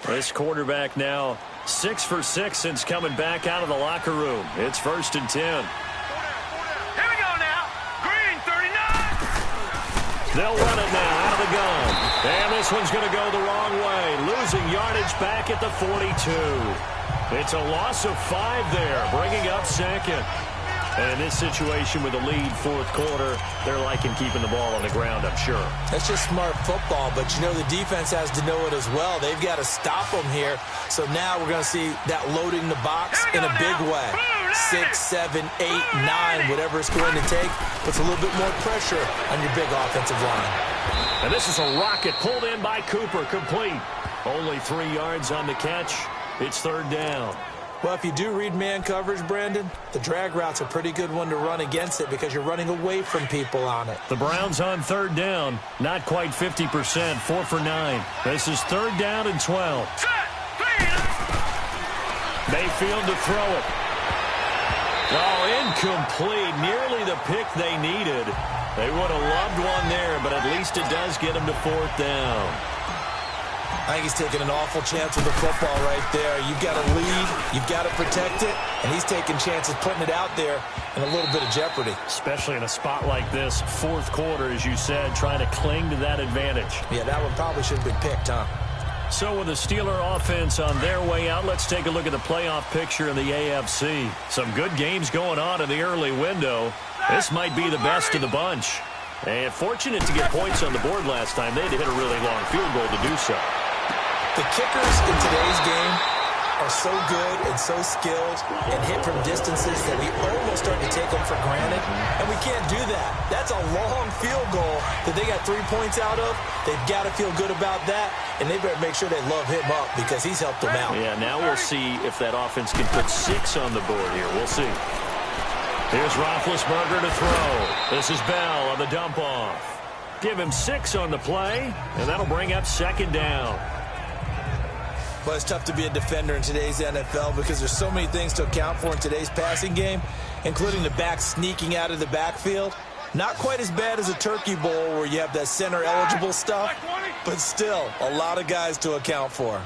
This quarterback now 6 for 6 since coming back out of the locker room. It's 1st and 10. Here we go now. Green 39. They'll run it now out of the gun. And this one's going to go the wrong way. Losing yardage back at the 42. It's a loss of 5 there, bringing up 2nd. And in this situation with the lead 4th quarter, they're liking keeping the ball on the ground, I'm sure. That's just smart football, but you know the defense has to know it as well. They've got to stop them here. So now we're going to see that loading the box in a big way. 6, 7, 8, 9, whatever it's going to take, puts a little bit more pressure on your big offensive line. And this is a rocket pulled in by Cooper, complete. Only 3 yards on the catch. It's third down. Well, if you do read man coverage, Brandon, the drag route's a pretty good one to run against it because you're running away from people on it. The Browns on third down. Not quite 50%. 4 for 9. This is third down and 12. Mayfield to throw it. Oh, incomplete. Nearly the pick they needed. They would have loved one there, but at least it does get them to fourth down. I think he's taking an awful chance with the football right there. You've got to lead, you've got to protect it, and he's taking chances putting it out there in a little bit of jeopardy. Especially in a spot like this, fourth quarter, as you said, trying to cling to that advantage. Yeah, that one probably should have been picked, huh? So with the Steeler offense on their way out, let's take a look at the playoff picture in the AFC. Some good games going on in the early window. This might be the best of the bunch. And fortunate to get points on the board last time. They had to hit a really long field goal to do so. The kickers in today's game are so good and so skilled and hit from distances that we almost start to take them for granted, and we can't do that. That's a long field goal that they got 3 points out of. They've got to feel good about that, and they better make sure they love him up because he's helped them out. Yeah, now we'll see if that offense can put 6 on the board here. We'll see. Here's Roethlisberger to throw. This is Bell on the dump-off. Give him 6 on the play, and that'll bring up second down. Well, it's tough to be a defender in today's NFL because there's so many things to account for in today's passing game, including the back sneaking out of the backfield. Not quite as bad as a turkey bowl where you have that center-eligible stuff, but still a lot of guys to account for.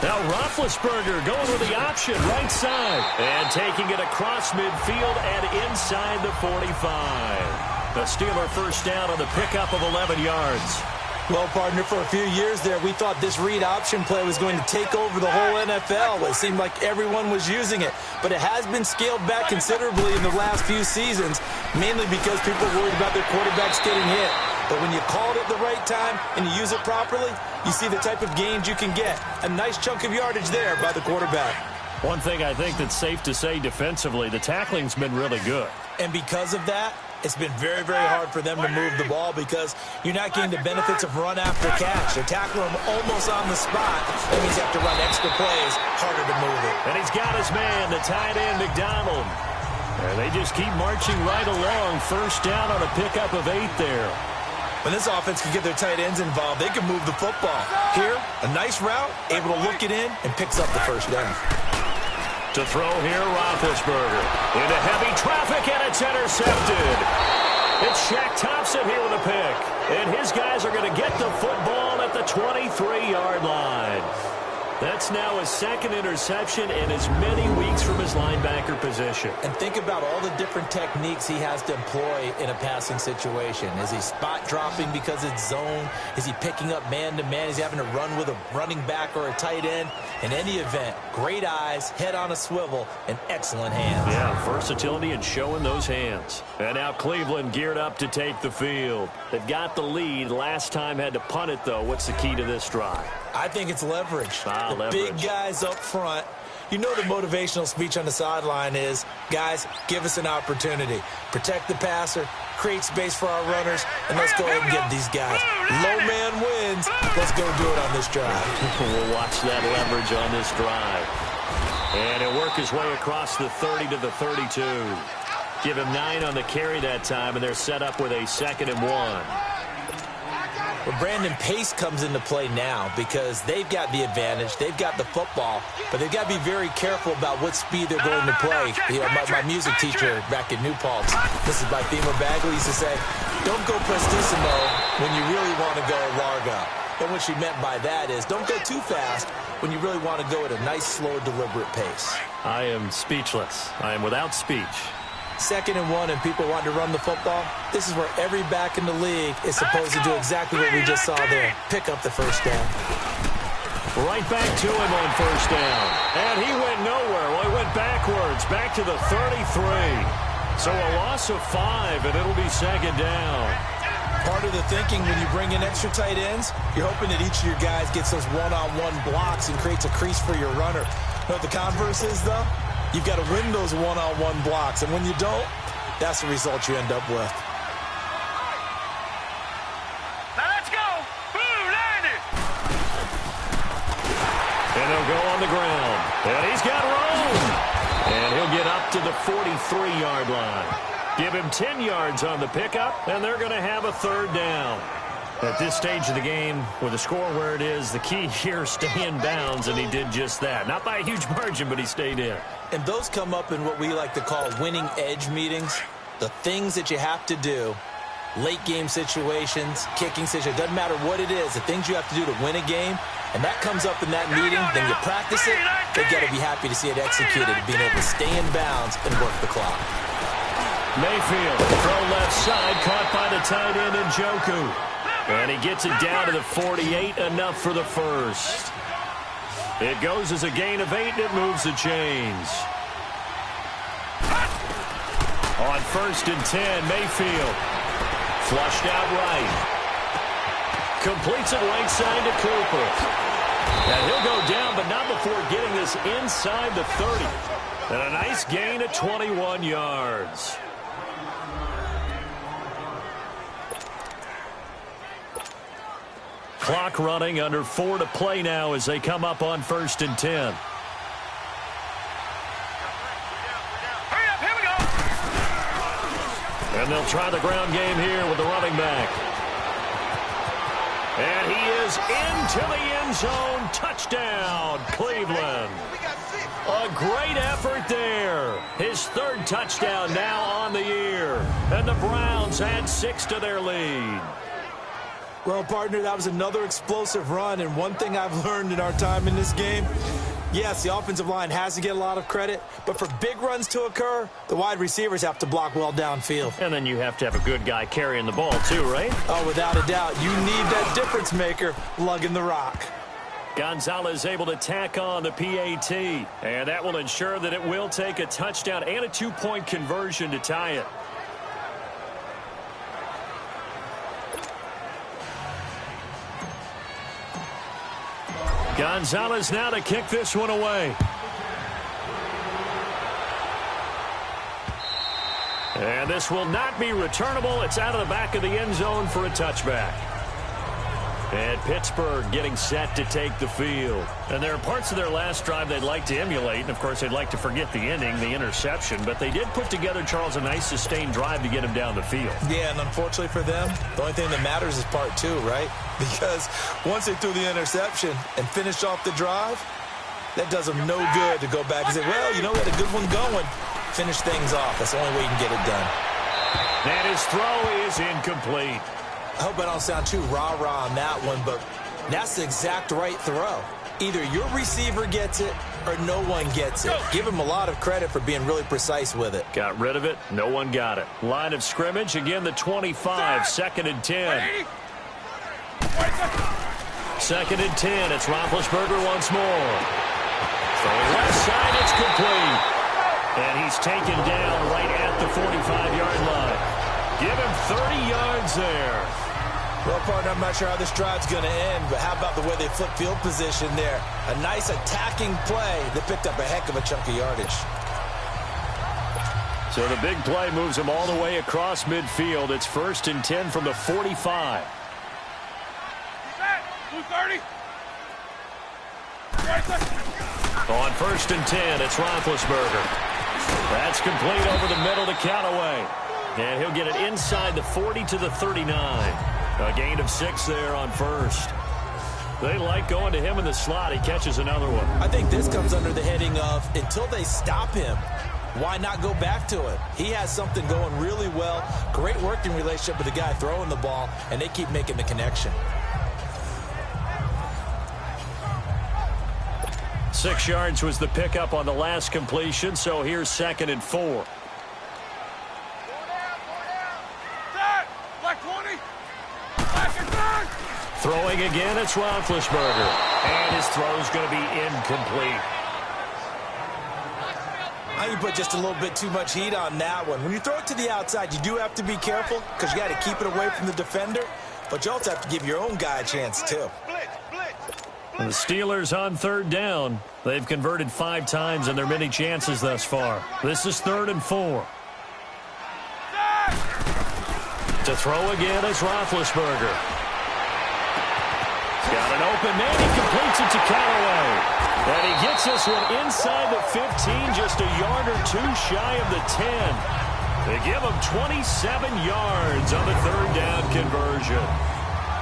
Now Roethlisberger going with the option right side and taking it across midfield and inside the 45. The Steeler first down on the pickup of 11 yards. Well, partner, for a few years there, we thought this read option play was going to take over the whole NFL. It seemed like everyone was using it, but it has been scaled back considerably in the last few seasons, mainly because people are worried about their quarterbacks getting hit. But when you call it at the right time and you use it properly, you see the type of gains you can get. A nice chunk of yardage there by the quarterback. One thing I think that's safe to say defensively, the tackling's been really good. And because of that, it's been very, very hard for them to move the ball because you're not getting the benefits of run after catch. They're tackling him almost on the spot. That means you have to run extra plays, harder to move it. And he's got his man, the tight end, McDonald. And they just keep marching right along. First down on a pickup of 8 there. When this offense can get their tight ends involved, they can move the football. Here, a nice route, able to look it in, and picks up the first down. To throw here, Roethlisberger. Into heavy traffic, and it's intercepted. It's Shaq Thompson here with a pick. And his guys are going to get the football at the 23-yard line. That's now his second interception in as many weeks from his linebacker position. And think about all the different techniques he has to employ in a passing situation. Is he spot dropping because it's zone? Is he picking up man-to-man? Is he having to run with a running back or a tight end? In any event, great eyes, head on a swivel, and excellent hands. Yeah, versatility and showing those hands. And now Cleveland geared up to take the field. They've got the lead. Last time had to punt it, though. What's the key to this drive? I think it's leverage. Leverage. Big guys up front. You know the motivational speech on the sideline is, guys, give us an opportunity. Protect the passer, create space for our runners, and let's go ahead and get these guys. Low man wins. Let's go do it on this drive. We'll watch that leverage on this drive. And he'll work his way across the 30 to the 32. Give him 9 on the carry that time, and they're set up with a 2nd and 1. Well, Brandon, pace comes into play now because they've got the advantage. They've got the football, but they've got to be very careful about what speed they're going to play. You know, my music teacher back in New Paltz, this is by Thema Bagley, used to say, don't go prestissimo when you really want to go largo. And what she meant by that is don't go too fast when you really want to go at a nice, slow, deliberate pace. I am speechless. I am without speech. 2nd and 1 and people want to run the football. This is where every back in the league is supposed to do exactly what we just saw there. Pick up the first down. Right back to him on first down. And he went nowhere. Well, he went backwards, back to the 33. So a loss of 5, and it'll be 2nd down. Part of the thinking when you bring in extra tight ends, you're hoping that each of your guys gets those one-on-one blocks and creates a crease for your runner. You know what the converse is, though? You've got to win those one-on-one blocks, and when you don't, that's the result you end up with. Now let's go. Blue landed. He'll go on the ground. And he's got room. And he'll get up to the 43-yard line. Give him 10 yards on the pickup, and they're going to have a third down. At this stage of the game, with the score where it is, the key here is stay in bounds, and he did just that. Not by a huge margin, but he stayed in. And those come up in what we like to call winning edge meetings. The things that you have to do, late game situations, kicking situations, doesn't matter what it is, the things you have to do to win a game, and that comes up in that meeting, then you practice it, they got to be happy to see it executed, being able to stay in bounds and work the clock. Mayfield, throw left side, caught by the tight end Njoku. And he gets it down to the 48, enough for the first. It goes as a gain of 8, and it moves the chains. On 1st and 10, Mayfield. Flushed out right. Completes it right side to Cooper. And he'll go down, but not before getting this inside the 30. And a nice gain of 21 yards. Clock running, under 4 to play now as they come up on 1st and 10. Hurry up, here we go. And they'll try the ground game here with the running back. And he is into the end zone. Touchdown, Cleveland. A great effort there. His 3rd touchdown now on the year. And the Browns add 6 to their lead. Well, partner, that was another explosive run, and one thing I've learned in our time in this game, yes, the offensive line has to get a lot of credit, but for big runs to occur, the wide receivers have to block well downfield. And then you have to have a good guy carrying the ball too, right? Oh, without a doubt. You need that difference maker lugging the rock. Gonzalez able to tack on the PAT, and that will ensure that it will take a touchdown and a 2-point conversion to tie it. Gonzalez now to kick this one away. And this will not be returnable. It's out of the back of the end zone for a touchback. And Pittsburgh getting set to take the field. And there are parts of their last drive they'd like to emulate. And, of course, they'd like to forget the ending, the interception. But they did put together, Charles, a nice sustained drive to get him down the field. Yeah, and unfortunately for them, the only thing that matters is part 2, right? Because once they threw the interception and finished off the drive, that does them no good to go back and say, well, you know, we had a good one going. Finish things off. That's the only way you can get it done. And his throw is incomplete. I hope I don't sound too rah-rah on that one, but that's the exact right throw. Either your receiver gets it or no one gets it. Give him a lot of credit for being really precise with it. Got rid of it. No one got it. Line of scrimmage, again the 25, 2nd and 10. 2nd and 10. It's Roethlisberger once more. Throwing left side, it's complete. And he's taken down right at the 45-yard line. Give him 30 yards there. Well, partner, I'm not sure how this drive's going to end, but how about the way they flip field position there? A nice attacking play that picked up a heck of a chunk of yardage. So the big play moves them all the way across midfield. It's 1st and 10 from the 45. 230. On 1st and 10, it's Roethlisberger. That's complete over the middle to Callaway. And he'll get it inside the 40 to the 39. A gain of 6 there on 1st. They like going to him in the slot. He catches another one. I think this comes under the heading of, until they stop him, why not go back to it? He has something going really well. Great working relationship with the guy throwing the ball, and they keep making the connection. 6 yards was the pickup on the last completion, so here's 2nd and 4. Throwing again, it's Roethlisberger. And his throw's going to be incomplete. I think you put just a little bit too much heat on that one. When you throw it to the outside, you do have to be careful because you got to keep it away from the defender. But you also have to give your own guy a chance, too. And the Steelers on 3rd down. They've converted 5 times in their many chances thus far. This is 3rd and 4. To throw again is Roethlisberger. Got an open man. He completes it to Callaway. And he gets this one inside the 15, just a yard or two shy of the 10. They give him 27 yards on the third down conversion.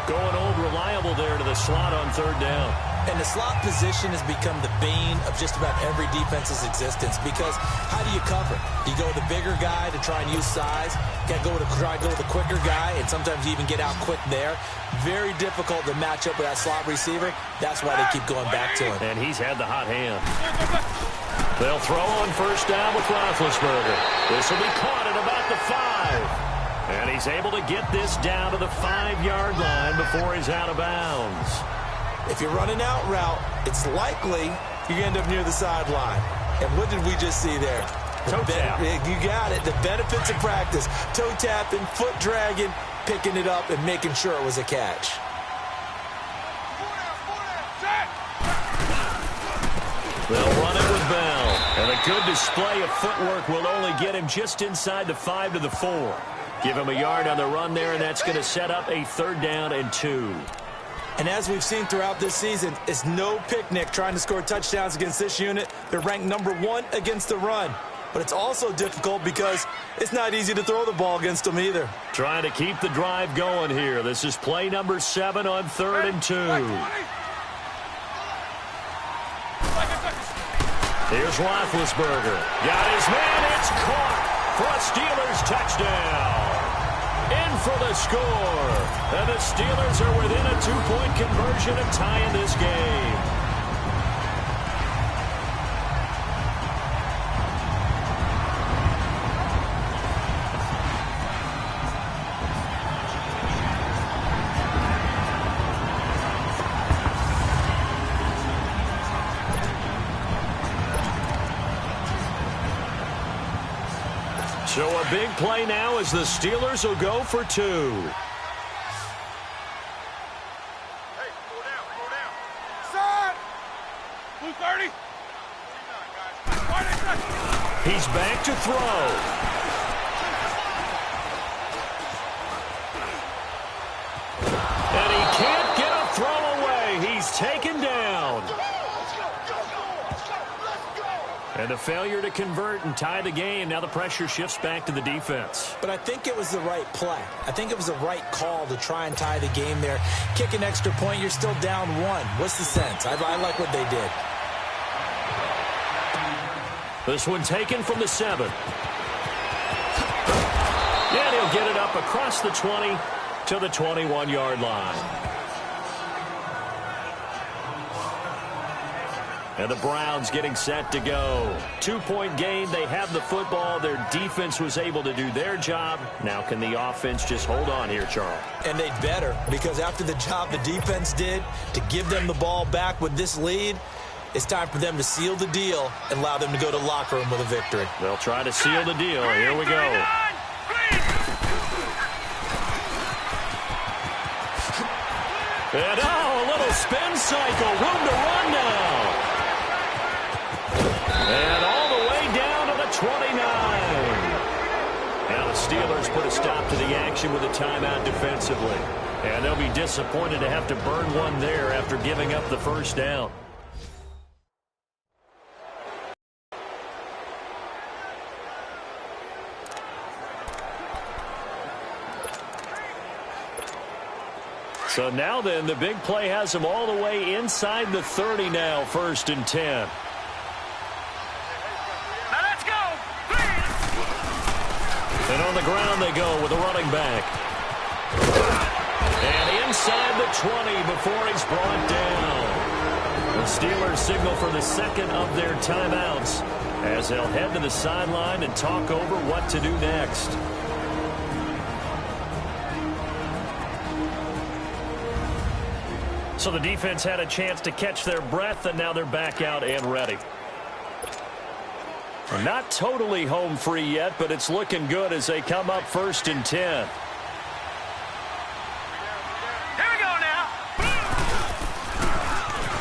Going old reliable there to the slot on third down. And the slot position has become the bane of just about every defense's existence, because how do you cover? Do you go with the bigger guy to try and use size? You got to try to go with the quicker guy, and sometimes you even get out quick there. Very difficult to match up with that slot receiver. That's why they keep going back to him. And he's had the hot hand. They'll throw on first down with Roethlisberger. This will be caught at about the 5. And he's able to get this down to the 5-yard line before he's out of bounds. If you're running out route, it's likely you're going to end up near the sideline. And what did we just see there? Toe tap. You got it. The benefits of practice. Toe tapping, foot dragging, picking it up, and making sure it was a catch. They'll run it with Bell. And a good display of footwork will only get him just inside the 5 to the 4. Give him a yard on the run there, and that's going to set up a 3rd down and 2. And as we've seen throughout this season, it's no picnic trying to score touchdowns against this unit. They're ranked number 1 against the run. But it's also difficult because it's not easy to throw the ball against them either. Trying to keep the drive going here. This is play number 7 on 3rd and 2. Here's Roethlisberger. Got his man. It's caught for a Steelers touchdown. In for the score. And the Steelers are within a 2-point conversion of tying this game. So a big play now as the Steelers will go for 2. Hey, pull down. Side. Blue 30. He's back to throw. And he can't get a throw away. He's taken down. And a failure to convert and tie the game. Now the pressure shifts back to the defense. But I think it was the right play. I think it was the right call to try and tie the game there. Kick an extra point, you're still down 1. What's the sense? I like what they did. This one taken from the 7. And he'll get it up across the 20 to the 21-yard line. And the Browns getting set to go. 2-point game. They have the football. Their defense was able to do their job. Now can the offense just hold on here, Charles? And they'd better, because after the job the defense did to give them the ball back with this lead, it's time for them to seal the deal and allow them to go to the locker room with a victory. They'll try to seal the deal. Here we go. And a little spin cycle. Room to run now. And all the way down to the 29. Now the Steelers put a stop to the action with a timeout defensively. And they'll be disappointed to have to burn one there after giving up the first down. So now then, the big play has them all the way inside the 30 now, 1st and 10. And on the ground they go with a running back. And inside the 20 before he's brought down. The Steelers signal for the 2nd of their timeouts as they'll head to the sideline and talk over what to do next. So the defense had a chance to catch their breath, and now they're back out and ready. Not totally home free yet, but it's looking good as they come up 1st and 10. Here we go now.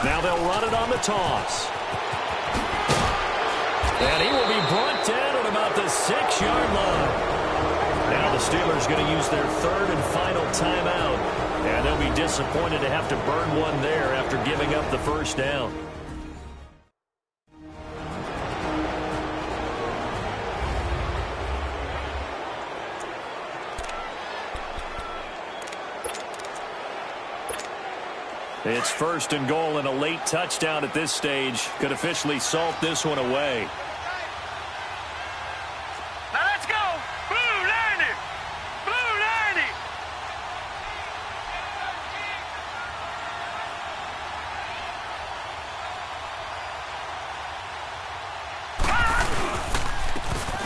Now they'll run it on the toss. And he will be brought down at about the 6-yard line. Now the Steelers going to use their 3rd and final timeout. And they'll be disappointed to have to burn one there after giving up the first down. It's 1st and goal, and a late touchdown at this stage could officially salt this one away. Now let's go. Blue 90. Blue 90.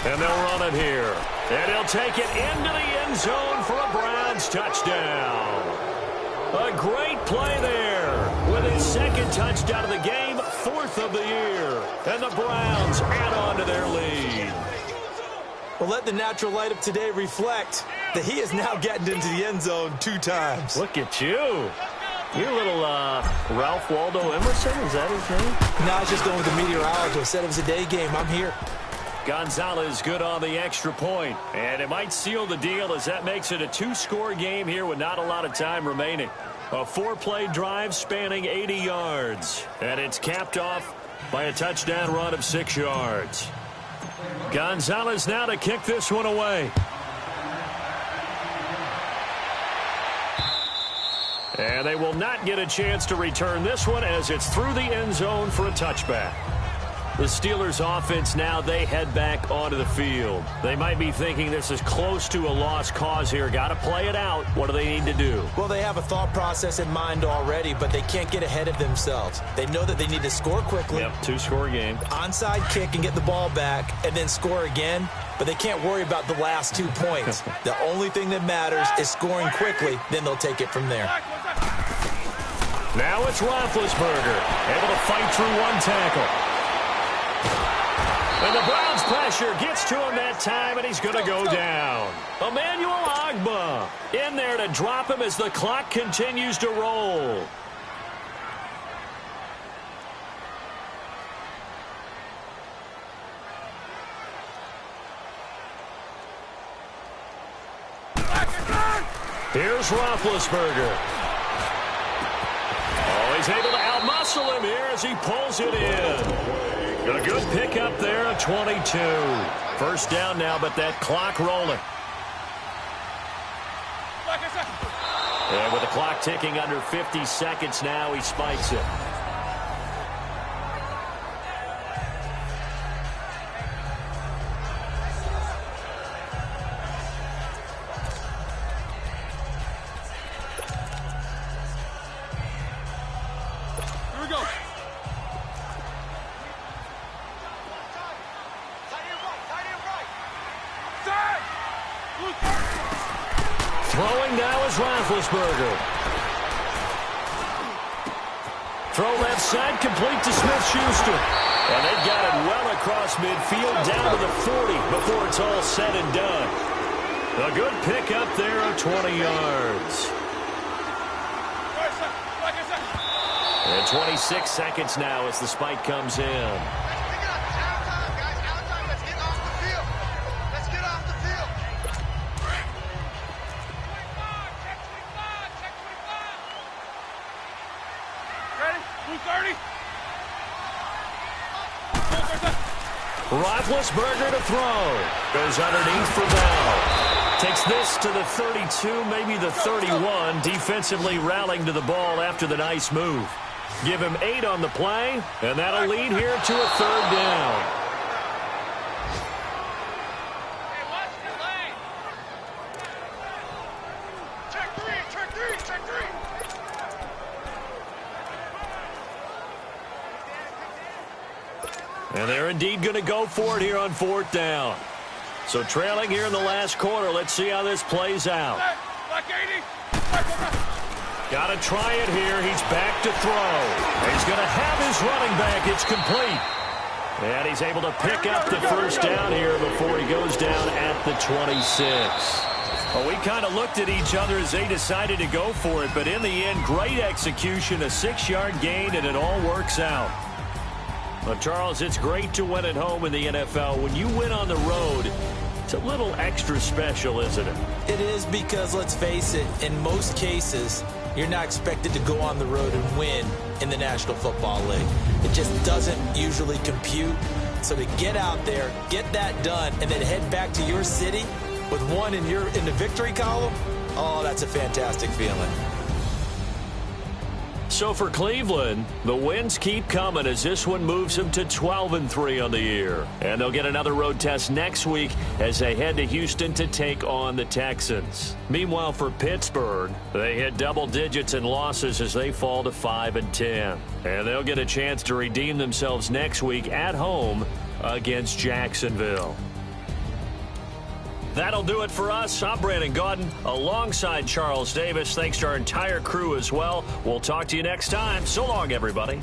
And they'll run it here. And he'll take it into the end zone for a Browns touchdown. A great play there with his 2nd touchdown of the game, 4th of the year. And the Browns add on to their lead. Well, let the natural light of today reflect that he is now getting into the end zone 2 times. Look at you. You're a little Ralph Waldo Emerson, is that his name? No, I was just going with the meteorologist. Said it was a day game. I'm here. Gonzalez good on the extra point. And it might seal the deal as that makes it a 2-score game here with not a lot of time remaining. A 4-play drive spanning 80 yards. And it's capped off by a touchdown run of 6 yards. Gonzalez now to kick this one away. And they will not get a chance to return this one as it's through the end zone for a touchback. The Steelers offense now, they head back onto the field. They might be thinking this is close to a lost cause here. Got to play it out. What do they need to do? Well, they have a thought process in mind already, but they can't get ahead of themselves. They know that they need to score quickly. Yep, 2-score game. Onside kick and get the ball back and then score again. But they can't worry about the last 2 points. The only thing that matters is scoring quickly. Then they'll take it from there. Now it's Roethlisberger, able to fight through 1 tackle. And the Browns pressure gets to him that time, and he's going to go down. Emmanuel Ogbah in there to drop him as the clock continues to roll. Here's Roethlisberger. Oh, he's able to outmuscle him here as he pulls it in. Got a good pick up there at 22. 1st down now, but that clock rolling. And with the clock ticking under 50 seconds now, he spikes it. Here we go. Throwing now is Roethlisberger. Throw left side, complete to Smith-Schuster. And they've got it well across midfield, down to the 40 before it's all said and done. A good pick up there of 20 yards. And 26 seconds now as the spike comes in. Roethlisberger to throw. Goes underneath for Bell. Takes this to the 32, maybe the 31. Defensively rallying to the ball after the nice move. Give him 8 on the play, and that'll lead here to a 3rd down. And they're indeed going to go for it here on 4th down. So trailing here in the last quarter. Let's see how this plays out. Got to try it here. He's back to throw. He's going to have his running back. It's complete. And he's able to pick up the 1st down here before he goes down at the 26. Well, we kind of looked at each other as they decided to go for it. But in the end, great execution, a 6-yard gain, and it all works out. Well, Charles, it's great to win at home in the NFL. When you win on the road, it's a little extra special, isn't it? It is because, let's face it, in most cases, you're not expected to go on the road and win in the National Football League. It just doesn't usually compute. So to get out there, get that done, and then head back to your city with one in the victory column, oh, that's a fantastic feeling. So for Cleveland, the wins keep coming as this one moves them to 12-3 on the year. And they'll get another road test next week as they head to Houston to take on the Texans. Meanwhile, for Pittsburgh, they hit double digits in losses as they fall to 5-10. And they'll get a chance to redeem themselves next week at home against Jacksonville. That'll do it for us. I'm Brandon Gaudin alongside Charles Davis. Thanks to our entire crew as well. We'll talk to you next time. So long, everybody.